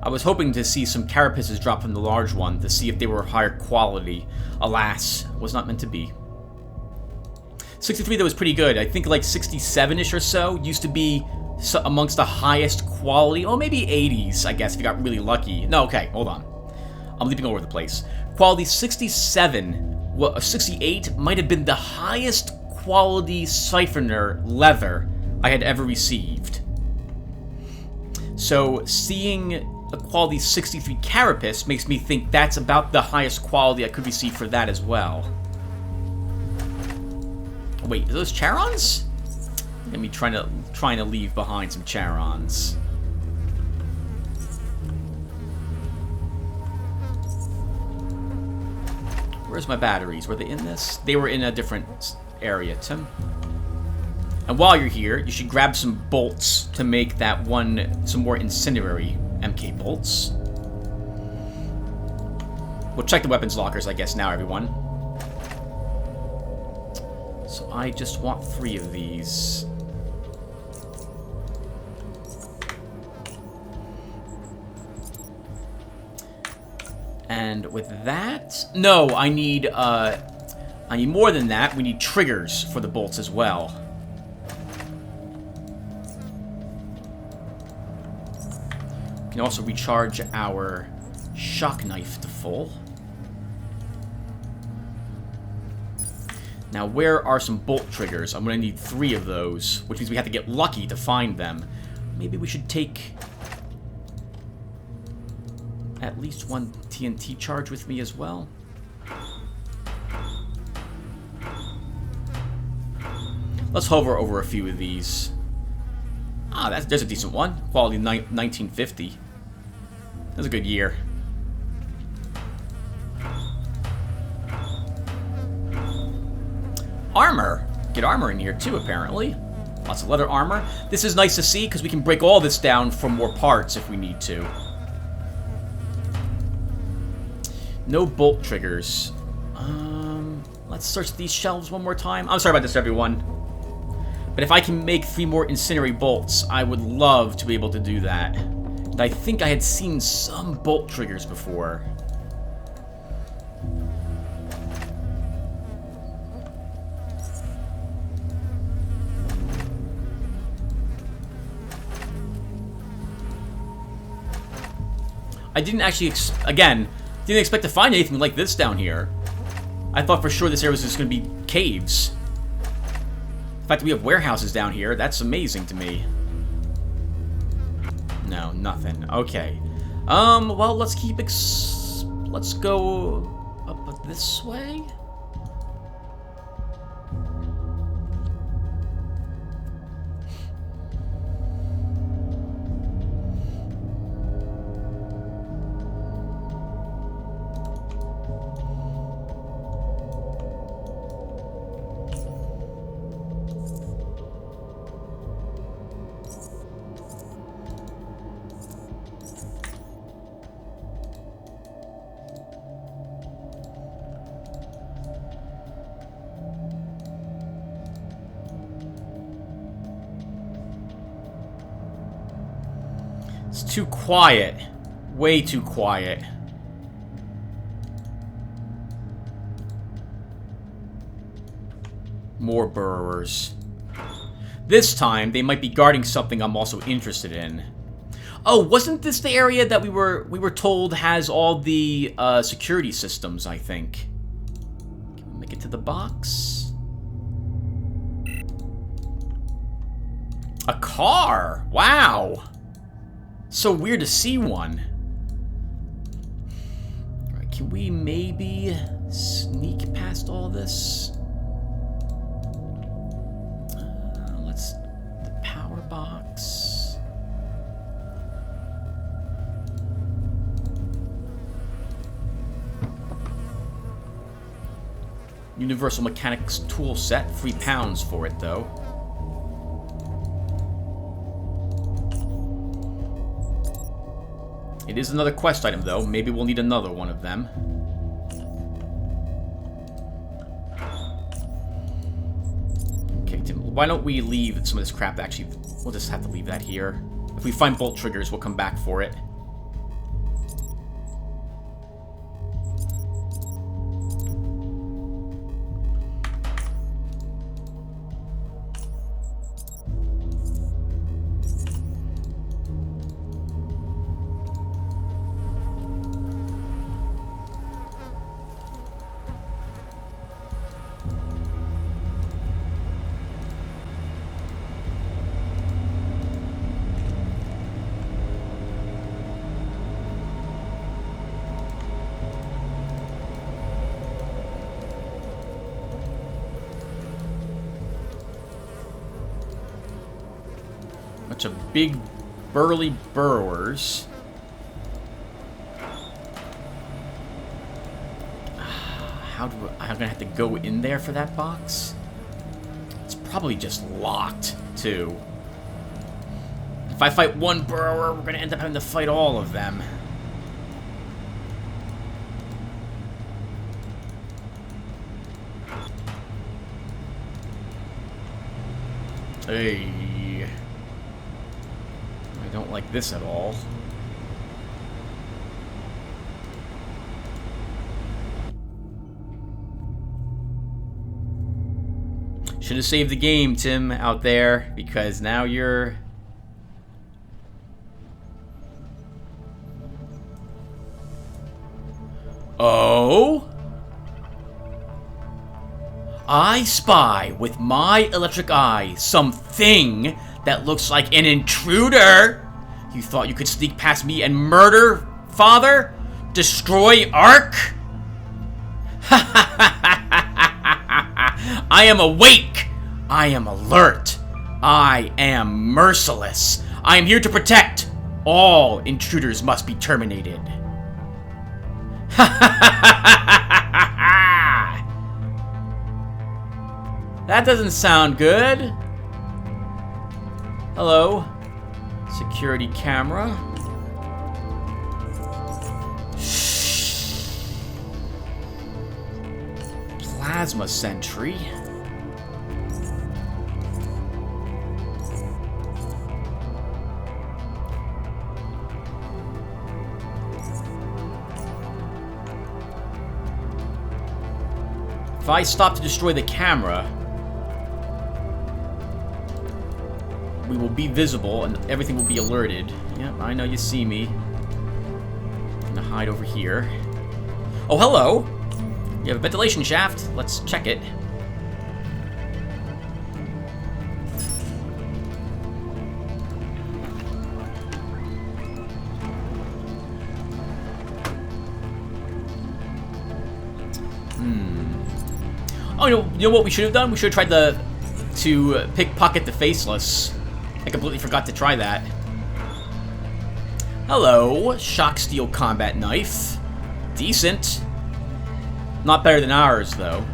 I was hoping to see some carapaces drop from the large one to see if they were higher quality. Alas, was not meant to be. 63, that was pretty good. I think like 67-ish or so used to be amongst the highest quality. Oh, maybe 80s, I guess, if you got really lucky. No, okay, hold on. I'm leaping all over the place. Quality 67, well, 68 might have been the highest quality siphoner leather I had ever received. So, seeing a quality 63 carapace makes me think that's about the highest quality I could receive for that as well. Wait, are those Charons? Let me trying to leave behind some Charons. Where's my batteries? Were they in this? They were in a different area, Tim. And while you're here, you should grab some bolts to make that some more incendiary MK bolts. We'll check the weapons lockers, I guess, now, everyone. So I just want 3 of these. And with that... No, I need more than that. We need triggers for the bolts as well. We can also recharge our shock knife to full. Now, where are some bolt triggers? I'm going to need 3 of those, which means we have to get lucky to find them. Maybe we should take at least 1 TNT charge with me as well. Let's hover over a few of these. Ah, there's a decent one. Quality 1950. That's a good year. Armor. Get armor in here too, apparently. Lots of leather armor. This is nice to see because we can break all this down for more parts if we need to. No bolt triggers. Let's search these shelves one more time. I'm sorry about this, everyone. But if I can make 3 more incendiary bolts, I would love to be able to do that. And I think I had seen some bolt triggers before. I didn't actually, didn't expect to find anything like this down here. I thought for sure this area was just going to be caves. The fact that we have warehouses down here, that's amazing to me. No, nothing. Okay. Well, let's keep let's go up this way. It's too quiet. Way too quiet. More burrowers. This time, they might be guarding something I'm also interested in. Oh, wasn't this the area that we were told has all the security systems, I think? Can we make it to the box? A car! Wow! So weird to see one. Alright, can we maybe sneak past all this? The power box. Universal Mechanics tool set, £3 for it though. It is another quest item though. Maybe we'll need another one of them. Okay, Tim, why don't we leave some of this crap? Actually, we'll just have to leave that here. If we find bolt triggers, we'll come back for it. Bunch of big, burly burrowers. I'm gonna have to go in there for that box? It's probably just locked, too. If I fight one burrower, we're gonna end up having to fight all of them. Hey. I don't like this at all. Should have saved the game, Tim, out there, because now you're... Oh? I spy with my electric eye something that looks like an intruder. You thought you could sneak past me and murder, Father? Destroy Ark? I am awake. I am alert. I am merciless. I am here to protect. All intruders must be terminated. That doesn't sound good. Hello. Security camera. Shh. Plasma sentry. If I stop to destroy the camera, we will be visible and everything will be alerted. Yep, I know you see me. I'm gonna hide over here. Oh, hello! You have a ventilation shaft. Let's check it. Oh, you know what we should have done? We should have tried to pickpocket the faceless. I completely forgot to try that. Hello, shock steel combat knife. Decent. Not better than ours, though.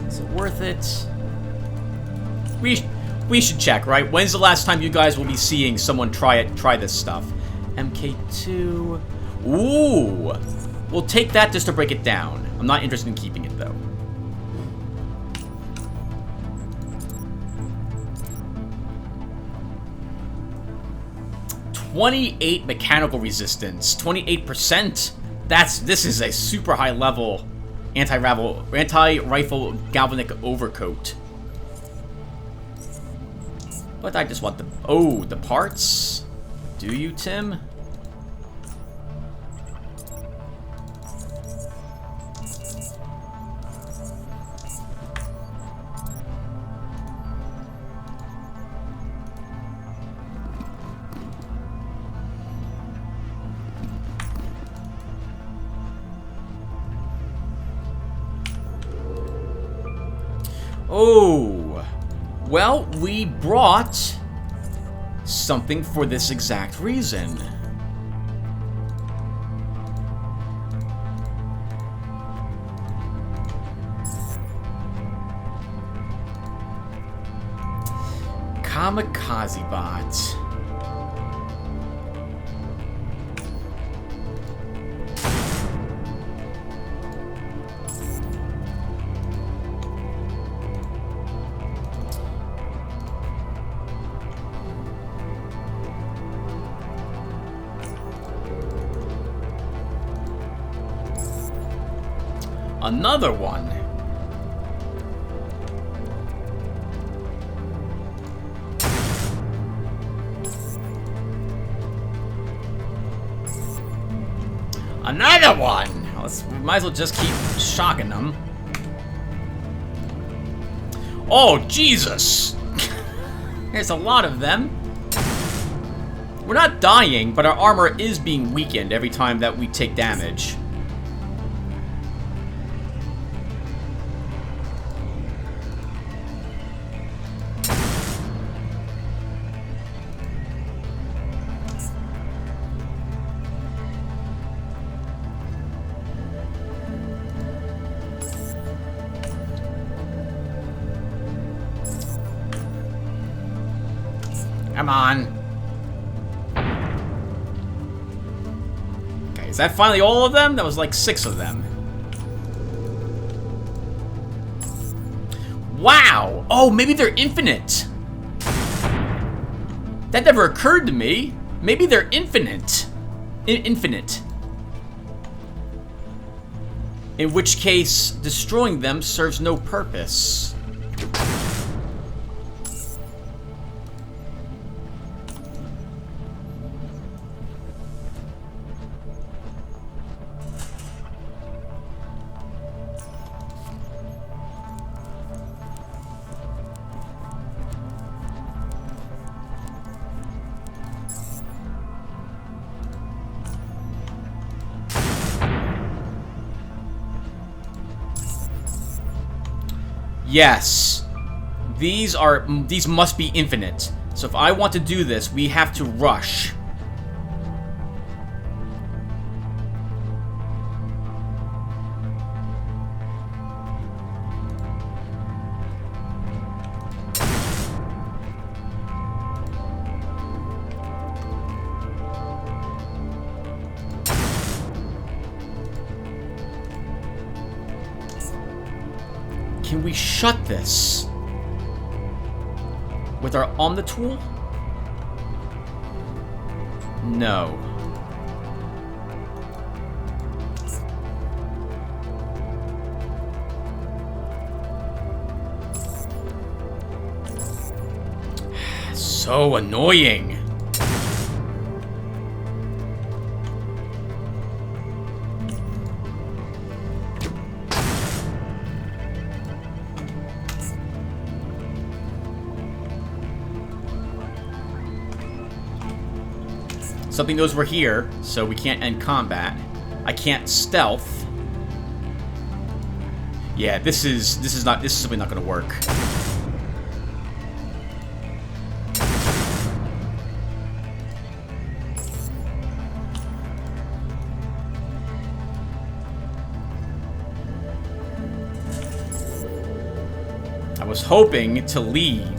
Is it worth it? We should check, right? When's the last time you guys will be seeing someone try this stuff? MK2. Ooh! We'll take that just to break it down. I'm not interested in keeping it, though. 28 mechanical resistance, 28%. This is a super high level anti-rifle galvanic overcoat. But I just want the parts. Do you, Tim? Oh, well, we brought something for this exact reason. Kamikaze bot. Another one. Another one! We might as well just keep shocking them. Oh, Jesus! There's a lot of them. We're not dying, but our armor is being weakened every time that we take damage. Come on. Okay, is that finally all of them? That was like 6 of them. Wow! Oh, maybe they're infinite. That never occurred to me. Maybe they're infinite. Infinite. In which case, destroying them serves no purpose. Yes. These must be infinite. So if I want to do this, we have to rush. Can we shut this with our on the tool? No. So annoying. Something knows we're here, so we can't end combat. I can't stealth. Yeah, this is simply not gonna work. I was hoping to leave.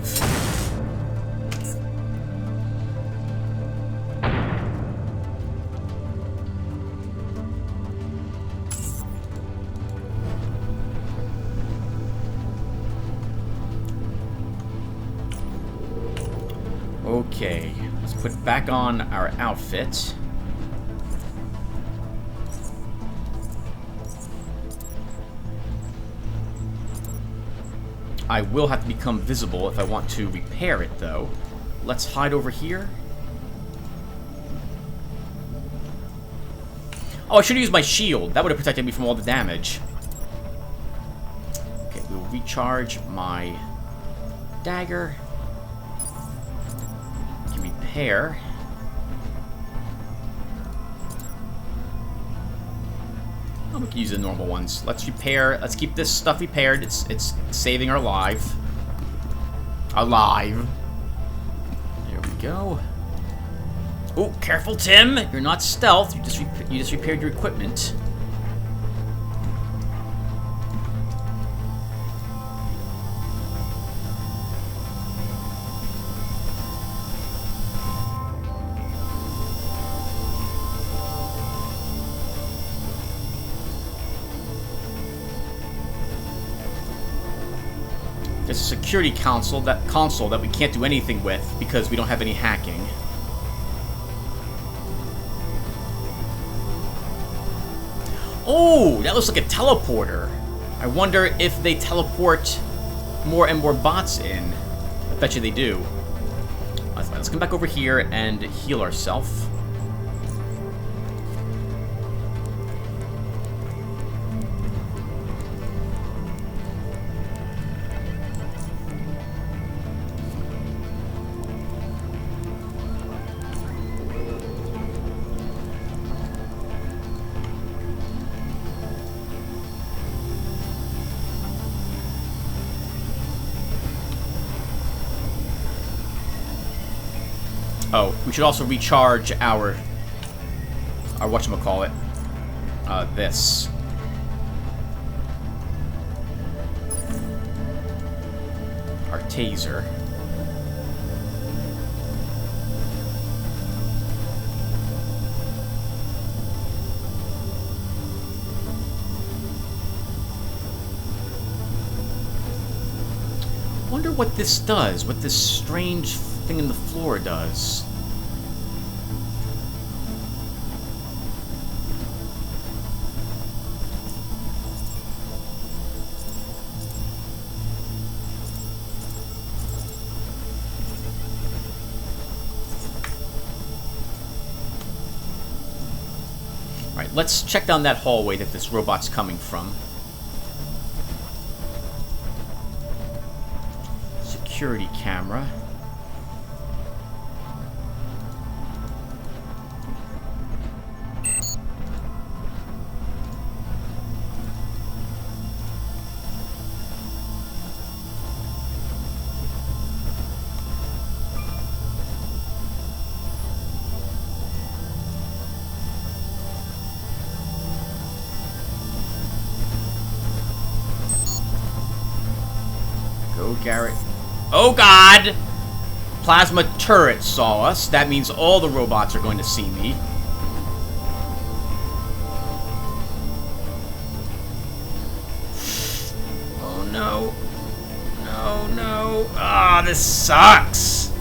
Okay. Let's put back on our outfit. I will have to become visible if I want to repair it, though. Let's hide over here. Oh, I should have used my shield. That would have protected me from all the damage. Okay, we'll recharge my dagger. Can repair. Oh, we can use the normal ones. Let's repair. Let's keep this stuff repaired. It's saving our life. Alive. There we go. Oh, careful, Tim! You're not stealth. You just repaired your equipment. There's a security console that we can't do anything with because we don't have any hacking. Oh, that looks like a teleporter. I wonder if they teleport more and more bots in. I bet you they do. Let's come back over here and heal ourselves. Oh, we should also recharge our whatchamacallit, this. Our taser. Wonder what this does, what this strange thing in the floor does. Alright, let's check down that hallway that this robot's coming from. Security camera. Go, Garrett. Oh, God! Plasma turret saw us. That means all the robots are going to see me. Oh, no. No, no. Ah, this sucks.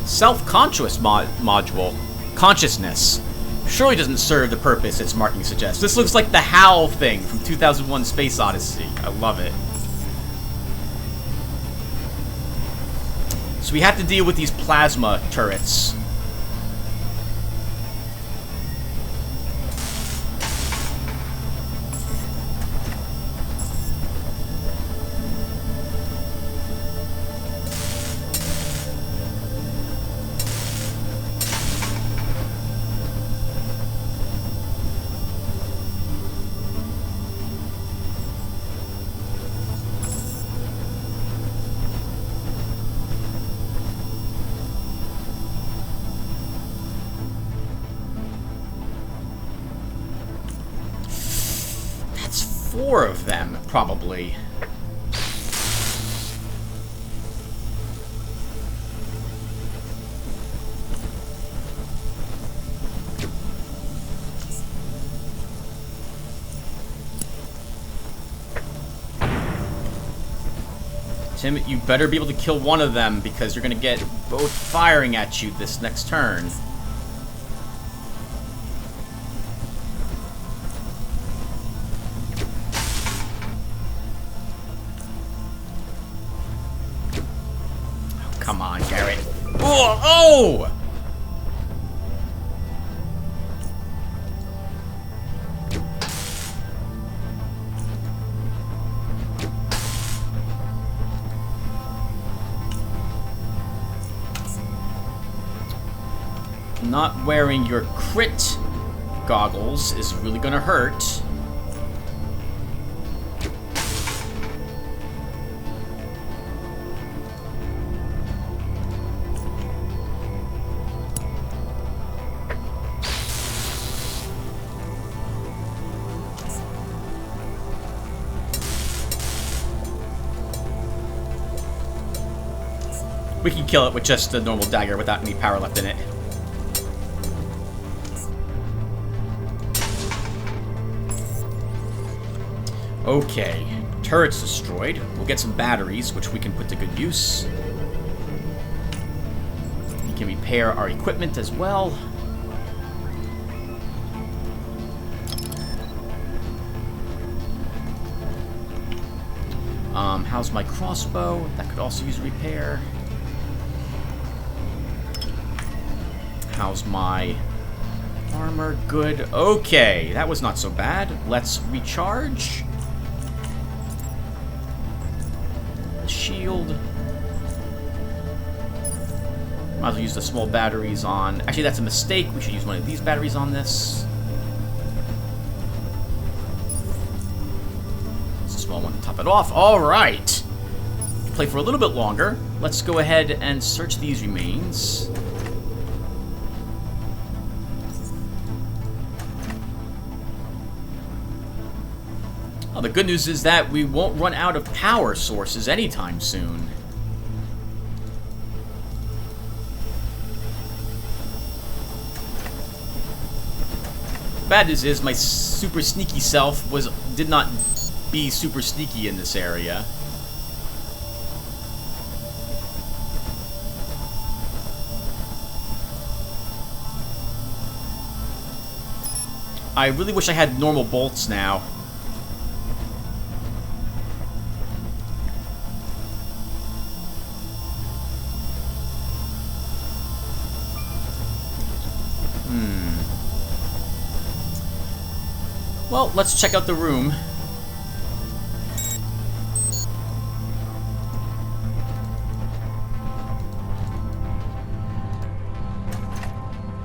Self-conscious module. Consciousness. Surely doesn't serve the purpose its marking suggests. This looks like the HAL thing from 2001 Space Odyssey. I love it. So we have to deal with these plasma turrets. 4 of them, probably. Tim, you better be able to kill one of them, because you're going to get both firing at you this next turn. Oh, come on, Garrett. Oh! Oh! Not wearing your crit goggles is really gonna hurt. We can kill it with just the normal dagger without any power left in it. Okay, turret's destroyed. We'll get some batteries, which we can put to good use. We can repair our equipment as well. How's my crossbow? That could also use repair. How's my armor? Good. Okay, that was not so bad. Let's recharge. Shield. Might as well use the small batteries on... Actually, that's a mistake. We should use one of these batteries on this. It's a small one to top it off. Alright. Play for a little bit longer. Let's go ahead and search these remains. Well, the good news is that we won't run out of power sources anytime soon. The bad news is my super sneaky self did not be super sneaky in this area. I really wish I had normal bolts now. Well, let's check out the room.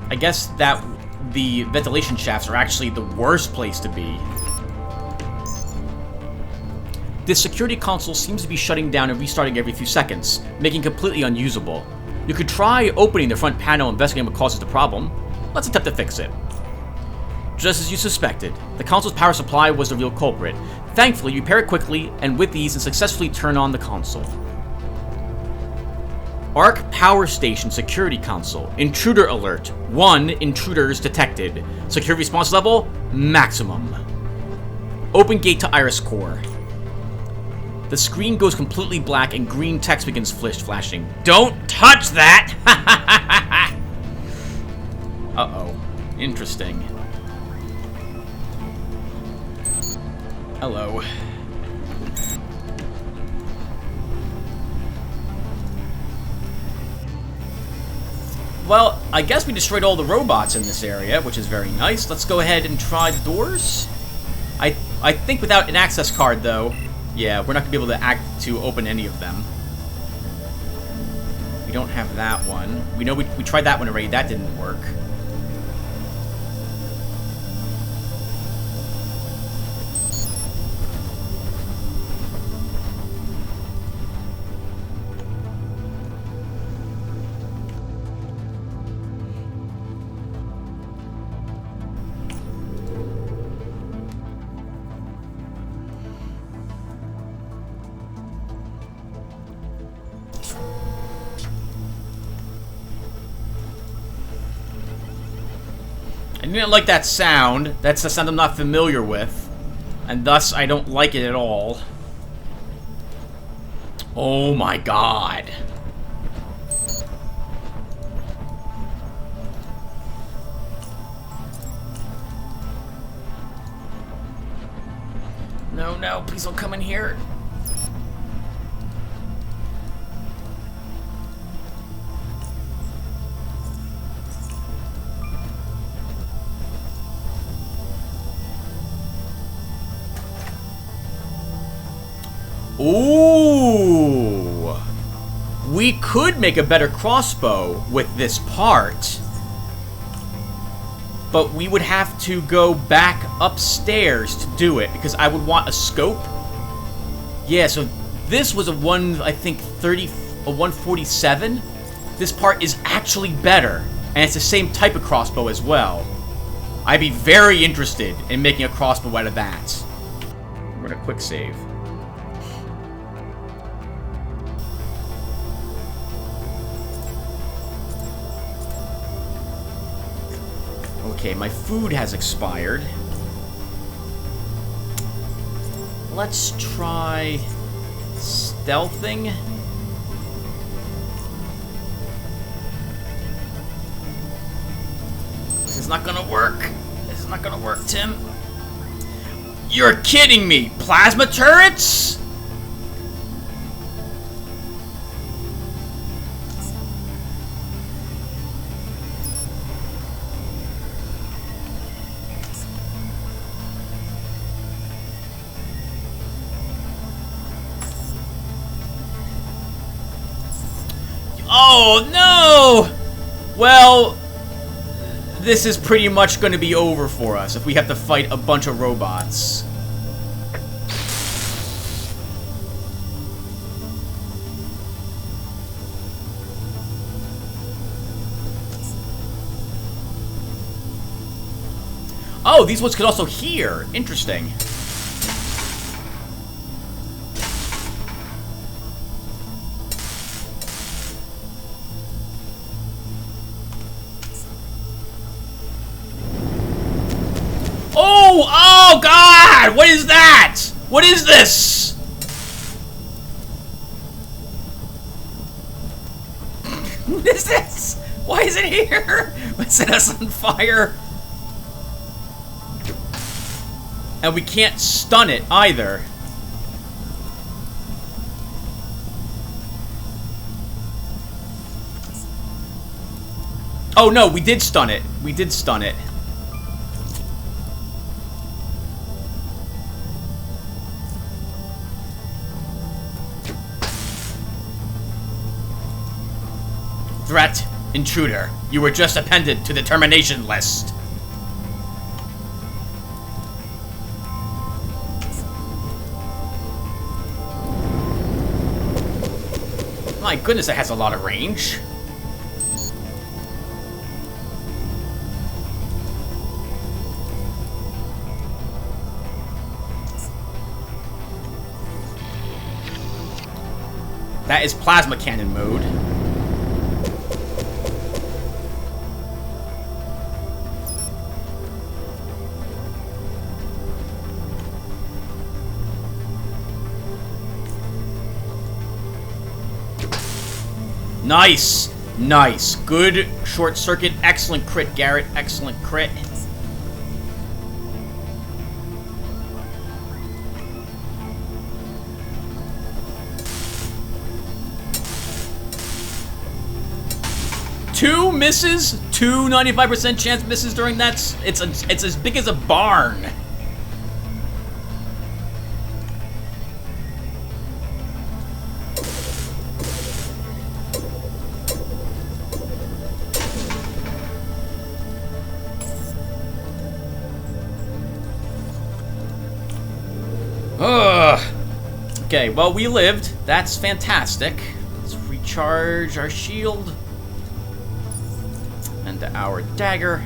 I guess that the ventilation shafts are actually the worst place to be. This security console seems to be shutting down and restarting every few seconds, making it completely unusable. You could try opening the front panel and investigating what causes the problem. Let's attempt to fix it. Just as you suspected, the console's power supply was the real culprit. Thankfully, you repair it quickly and with ease and successfully turn on the console. ARC Power Station Security Console. Intruder alert. 1 intruders detected. Security response level, maximum. Open gate to Iris Core. The screen goes completely black and green text begins flashing. Don't touch that! Uh-oh. Interesting. Hello. Well, I guess we destroyed all the robots in this area, which is very nice. Let's go ahead and try the doors. I think without an access card, though, yeah, we're not going to be able to open any of them. We don't have that one. We know we tried that one already. That didn't work. I didn't like that sound. That's a sound I'm not familiar with. And thus, I don't like it at all. Oh my god. No, no, please don't come in here. Ooh. We could make a better crossbow with this part. But we would have to go back upstairs to do it, because I would want a scope. Yeah, so this was a I think 147. This part is actually better, and it's the same type of crossbow as well. I'd be very interested in making a crossbow out of that. We're gonna quick save. Okay, my food has expired. Let's try stealthing. This is not gonna work. This is not gonna work, Tim. You're kidding me! Plasma turrets?! Oh, no! Well, this is pretty much going to be over for us if we have to fight a bunch of robots. Oh, these ones could also hear. Interesting. Oh, God! What is that? What is this? What is this? Why is it here? It set us on fire. And we can't stun it either. Oh no, we did stun it. We did stun it. Threat, intruder. You were just appended to the termination list. My goodness, it has a lot of range. That is plasma cannon mode. Nice! Nice. Good short circuit. Excellent crit, Garrett. Excellent crit. Two misses? Two 95% chance misses during that? It's as big as a barn. Ugh. Okay, well, we lived. That's fantastic. Let's recharge our shield. And our dagger.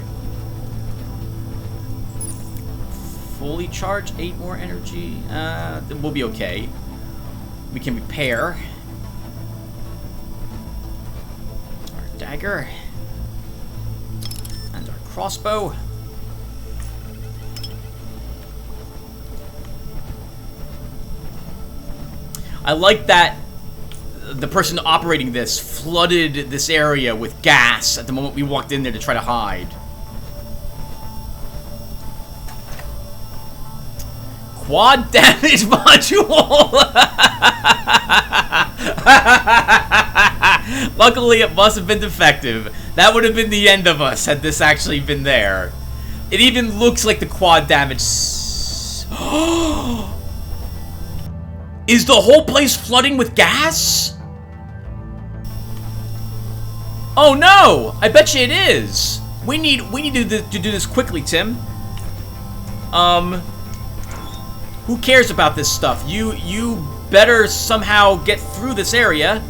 Fully charge, 8 more energy. We'll be okay. We can repair. Our dagger. And our crossbow. I like that the person operating this flooded this area with gas at the moment we walked in there to try to hide. Quad damage module! Luckily, it must have been defective. That would have been the end of us had this actually been there. It even looks like the quad damage. Is the whole place flooding with gas? Oh no! I bet you it is. We need to do this quickly, Tim. Who cares about this stuff? You better somehow get through this area.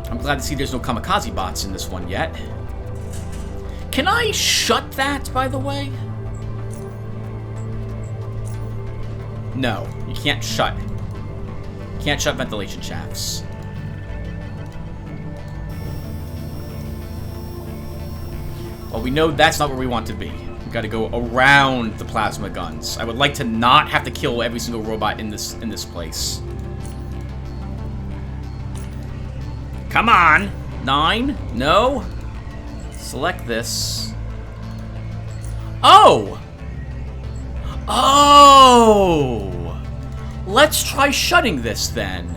I'm glad to see there's no kamikaze bots in this one yet. Can I shut that, by the way? No, you can't shut. You can't shut ventilation shafts. Well, we know that's not where we want to be. We gotta go around the plasma guns. I would like to not have to kill every single robot in this place. Come on! 9? No? Select this. Oh! Oh! Let's try shutting this then.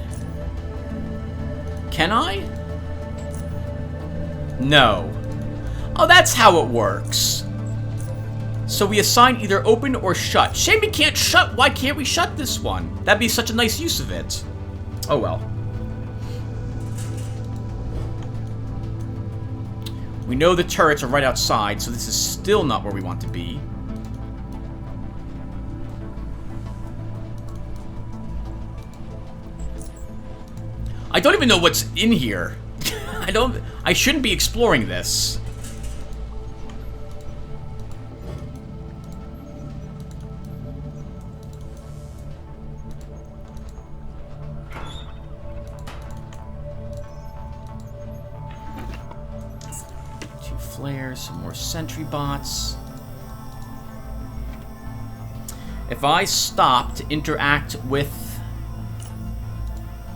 Can I? No. Oh, that's how it works. So we assign either open or shut. Shame we can't shut. Why can't we shut this one? That'd be such a nice use of it. Oh well. We know the turrets are right outside, so this is still not where we want to be. I don't even know what's in here. I shouldn't be exploring this. Flares, some more sentry bots. If I stop to interact with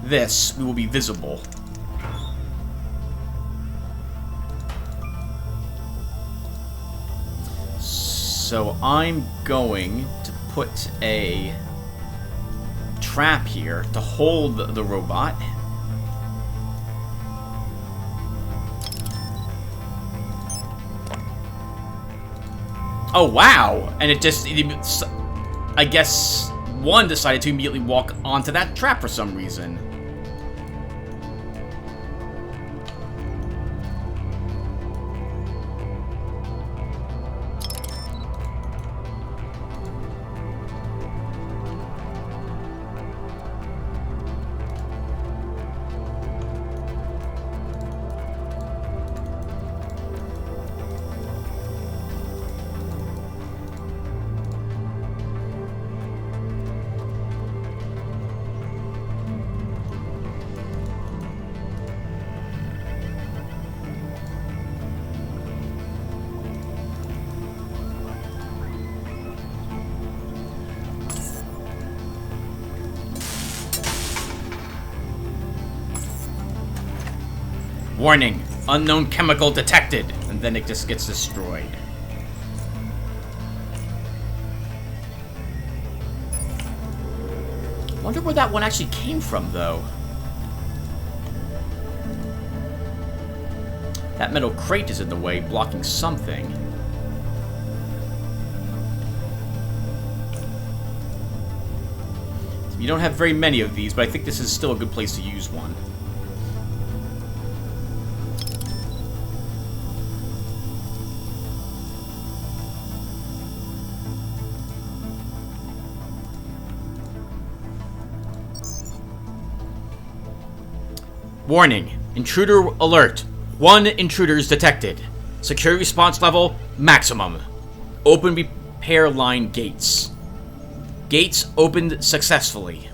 this, we will be visible. So I'm going to put a trap here to hold the robot. Oh, wow! And I guess one decided to immediately walk onto that trap for some reason. Warning, unknown chemical detected, and then it just gets destroyed. Wonder where that one actually came from, though. That metal crate is in the way, blocking something. You don't have very many of these, but I think this is still a good place to use one. Warning, intruder alert. 1 intruder is detected. Security response level, maximum. Open repair line gates. Gates opened successfully.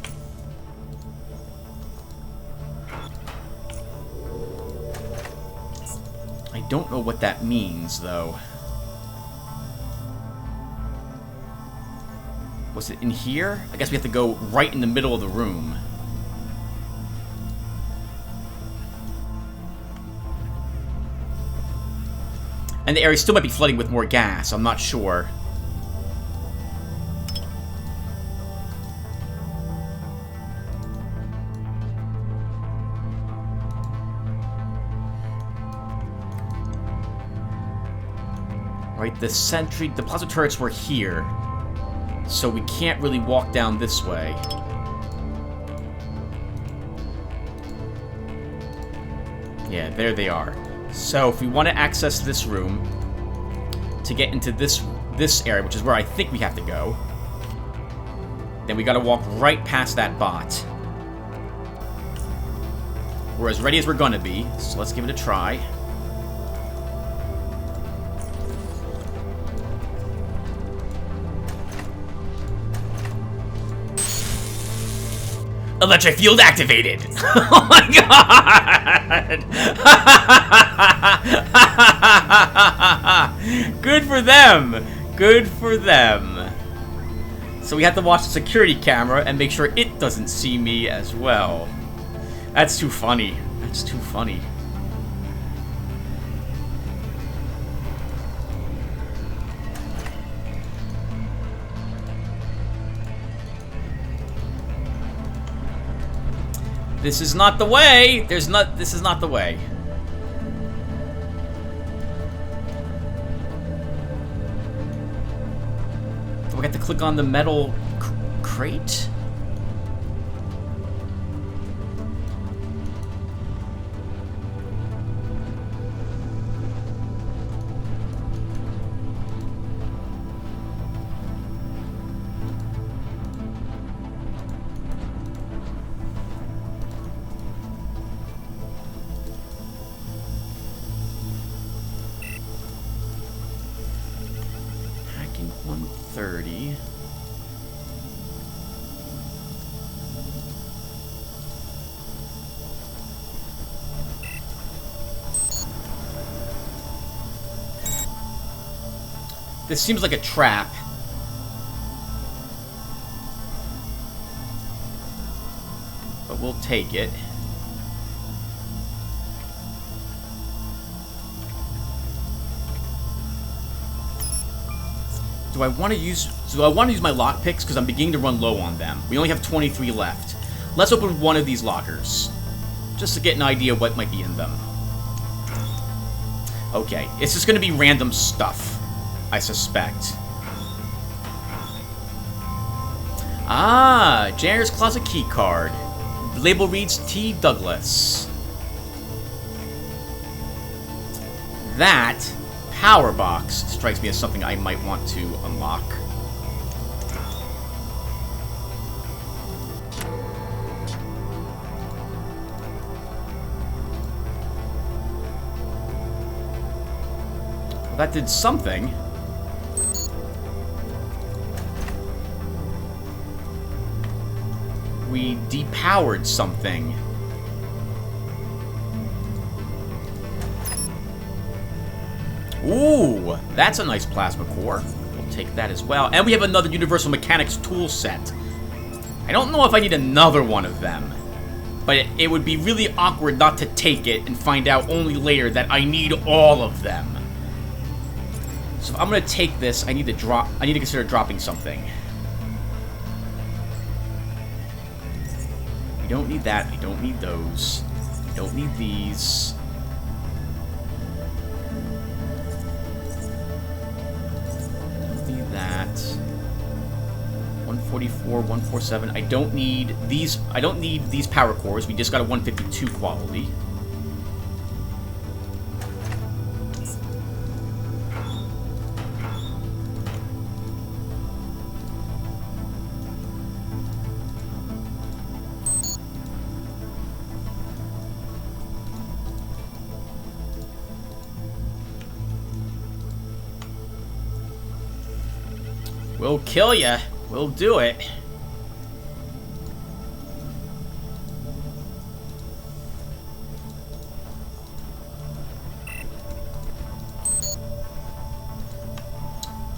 I don't know what that means, though. Was it in here? I guess we have to go right in the middle of the room. And the area still might be flooding with more gas. I'm not sure. Right, the plasma turrets were here. So we can't really walk down this way. Yeah, there they are. So if we want to access this room to get into this area, which is where I think we have to go, then we gotta walk right past that bot. We're as ready as we're gonna be, so let's give it a try. Electric field activated! Oh my god! Good for them! Good for them. So we have to watch the security camera and make sure it doesn't see me as well. That's too funny. That's too funny. This is not the way! This is not the way. Do I have to click on the metal crate? Hacking 130. This seems like a trap. But we'll take it. Do I want to use my lockpicks because I'm beginning to run low on them. We only have 23 left. Let's open one of these lockers just to get an idea what might be in them. Okay, it's just going to be random stuff, I suspect. Ah, janitor's closet key card. The label reads T. Douglas. That power box strikes me as something I might want to unlock. Well, that did something. We depowered something. Ooh, that's a nice plasma core. We'll take that as well. And we have another Universal Mechanics tool set. I don't know if I need another one of them, but it would be really awkward not to take it and find out only later that I need all of them. So if I'm gonna take this, I need to consider dropping something. We don't need that. We don't need those. We don't need these. That 144, 147. I don't need these power cores. We just got a 152 quality. We'll kill ya. We'll do it.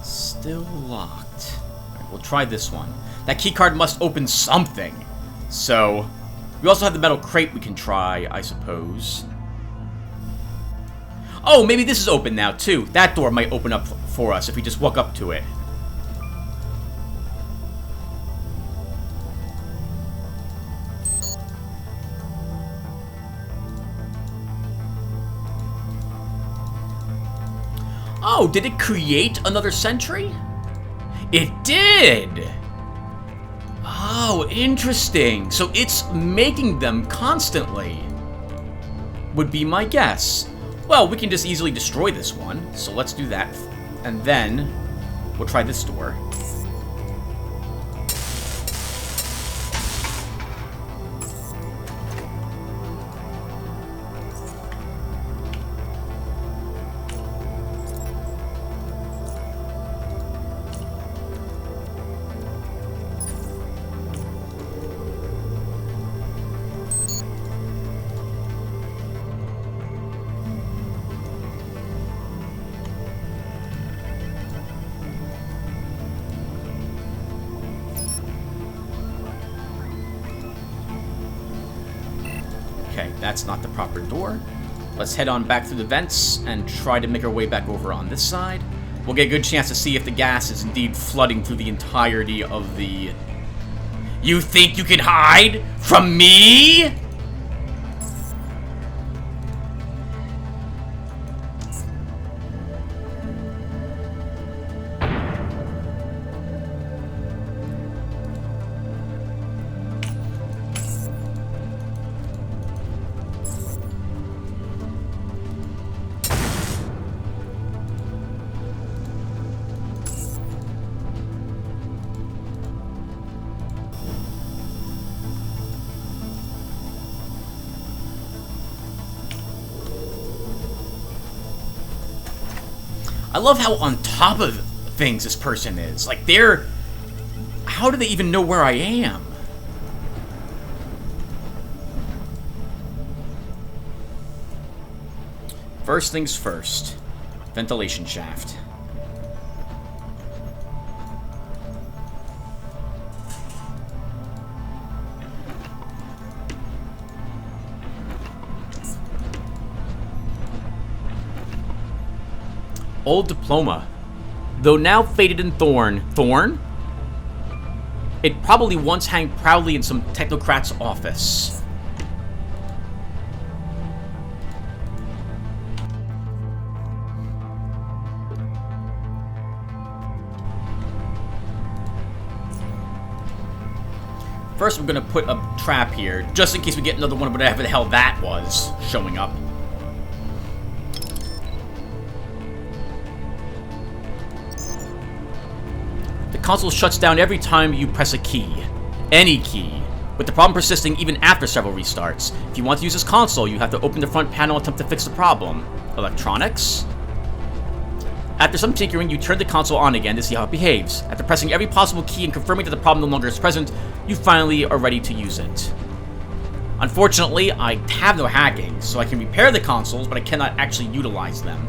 Still locked. Alright, we'll try this one. That keycard must open something. So, we also have the metal crate we can try, I suppose. Oh, maybe this is open now, too. That door might open up for us if we just walk up to it. Oh, did it create another sentry? It did! Oh, interesting. So it's making them constantly. Would be my guess. Well, we can just easily destroy this one. So let's do that. And then we'll try this door. Okay, that's not the proper door. Let's head on back through the vents and try to make our way back over on this side. We'll get a good chance to see if the gas is indeed flooding through the entirety of the... You think you can hide from me? I love how on top of things this person is. Like, they're... How do they even know where I am? First things first. Ventilation shaft. Old diploma. Though now faded in thorn. It probably once hung proudly in some technocrat's office. First, we're gonna put a trap here, just in case we get another one of whatever the hell that was showing up. The console shuts down every time you press a key. Any key. With the problem persisting even after several restarts. If you want to use this console, you have to open the front panel and attempt to fix the problem. Electronics? After some tinkering, you turn the console on again to see how it behaves. After pressing every possible key and confirming that the problem no longer is present, you finally are ready to use it. Unfortunately, I have no hacking, so I can repair the consoles, but I cannot actually utilize them.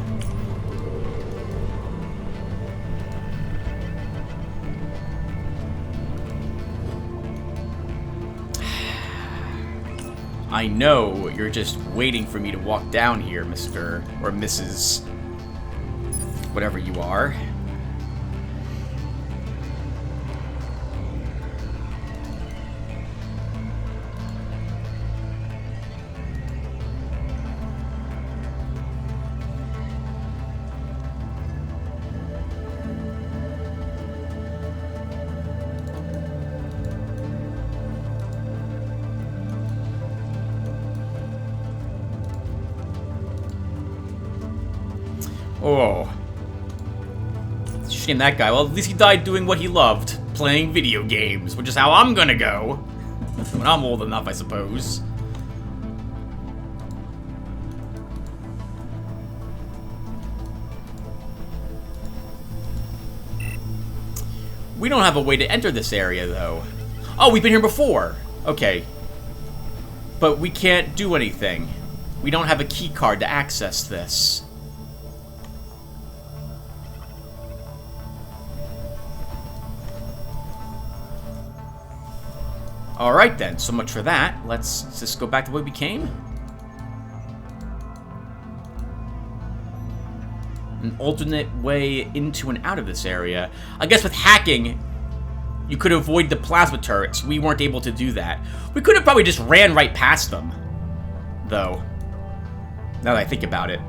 I know you're just waiting for me to walk down here, Mr. or Mrs. whatever you are. Oh. Shame that guy. Well, at least he died doing what he loved. Playing video games, which is how I'm gonna go. When I'm old enough, I suppose. We don't have a way to enter this area, though. Oh, we've been here before. Okay. But we can't do anything. We don't have a key card to access this. Alright then, so much for that. Let's just go back to where we came. An alternate way into and out of this area. I guess with hacking, you could avoid the plasma turrets. We weren't able to do that. We could have probably just ran right past them, though. Now that I think about it.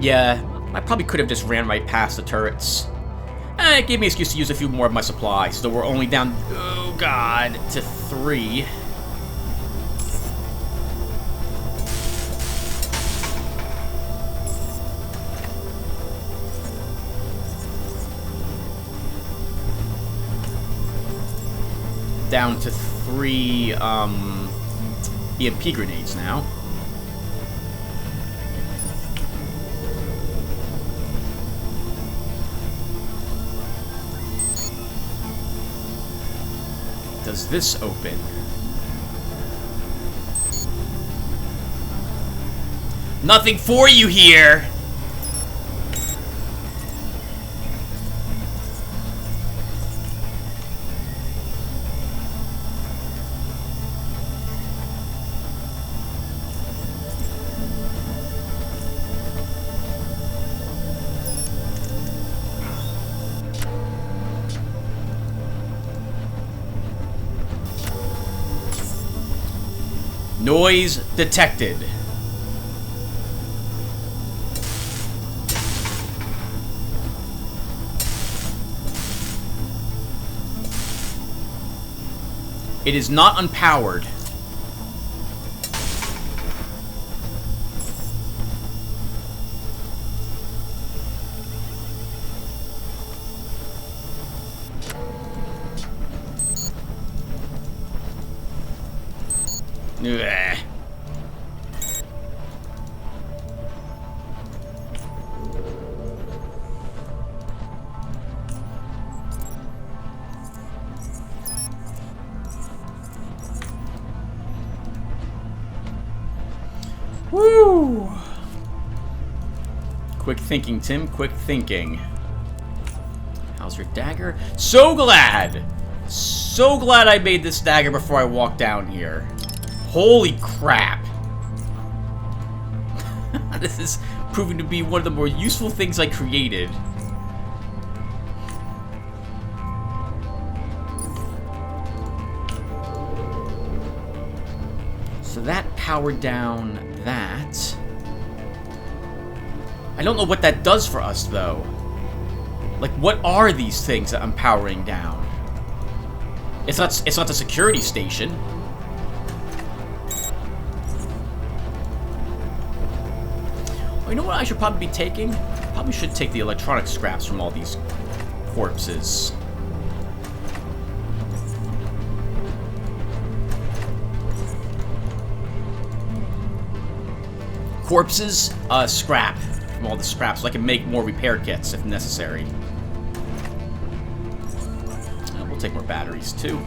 Yeah, I probably could have just ran right past the turrets. It gave me an excuse to use a few more of my supplies, so we're only down, oh god, to 3. Down to 3, EMP grenades now. Does this open? Nothing for you here! Noise detected. It is not unpowered. Ugh. Woo! Quick thinking, Tim. Quick thinking. How's your dagger? So glad! So glad I made this dagger before I walked down here. Holy crap. This is proving to be one of the more useful things I created. So that powered down that. I don't know what that does for us, though. Like, what are these things that I'm powering down? It's not the security station. You know what I should probably be taking? Probably should take the electronic scraps from all these corpses. Corpses, scrap from all the scraps, so I can make more repair kits if necessary. We'll take more batteries too.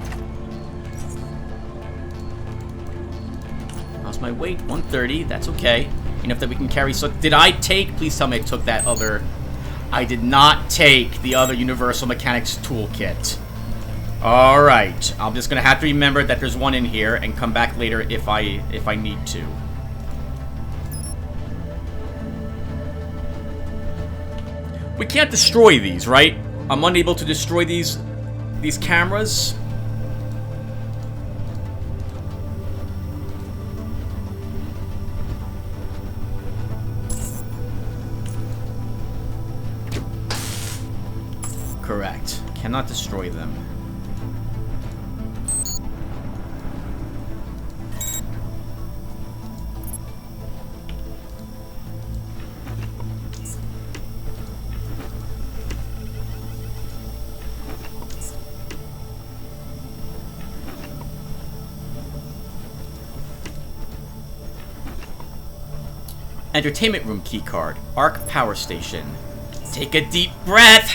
How's my weight? 130. That's okay. Enough that we can carry. So did I take? Please tell me I took that other. I did not take the other Universal Mechanics toolkit. All right. I'm just gonna have to remember that there's one in here and come back later if I need to. We can't destroy these, right? I'm unable to destroy these cameras. Correct. Cannot destroy them. Entertainment room keycard. Arc power station. Take a deep breath.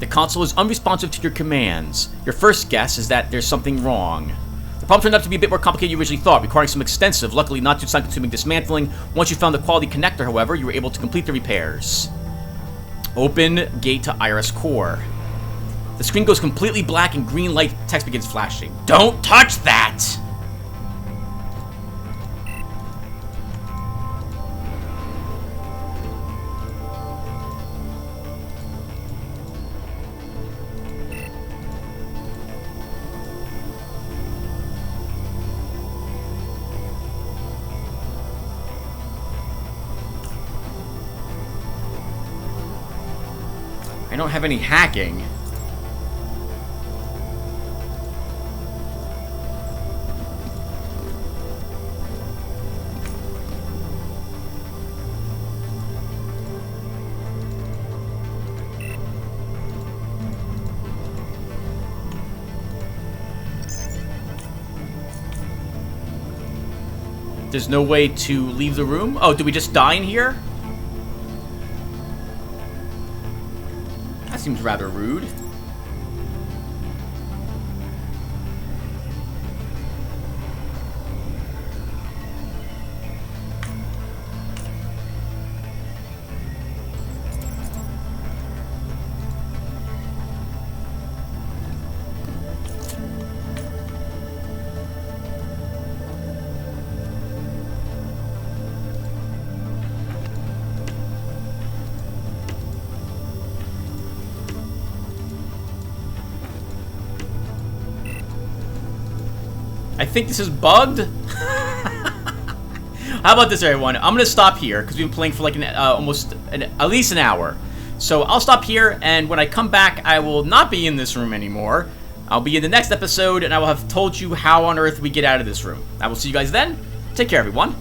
The console is unresponsive to your commands. Your first guess is that there's something wrong. The problem turned out to be a bit more complicated than you originally thought, requiring some extensive, luckily not too time-consuming dismantling. Once you found the quality connector, however, you were able to complete the repairs. Open gate to Iris core. The screen goes completely black and green light text begins flashing. Don't touch that! I don't have any hacking. There's no way to leave the room? Oh, did we just die in here? That seems rather rude. I think this is bugged. How about this, everyone? I'm gonna stop here because we've been playing for like at least an hour. So I'll stop here, and when I come back, I will not be in this room anymore. I'll be in the next episode, and I will have told you how on earth we get out of this room. I will see you guys then. Take care, everyone.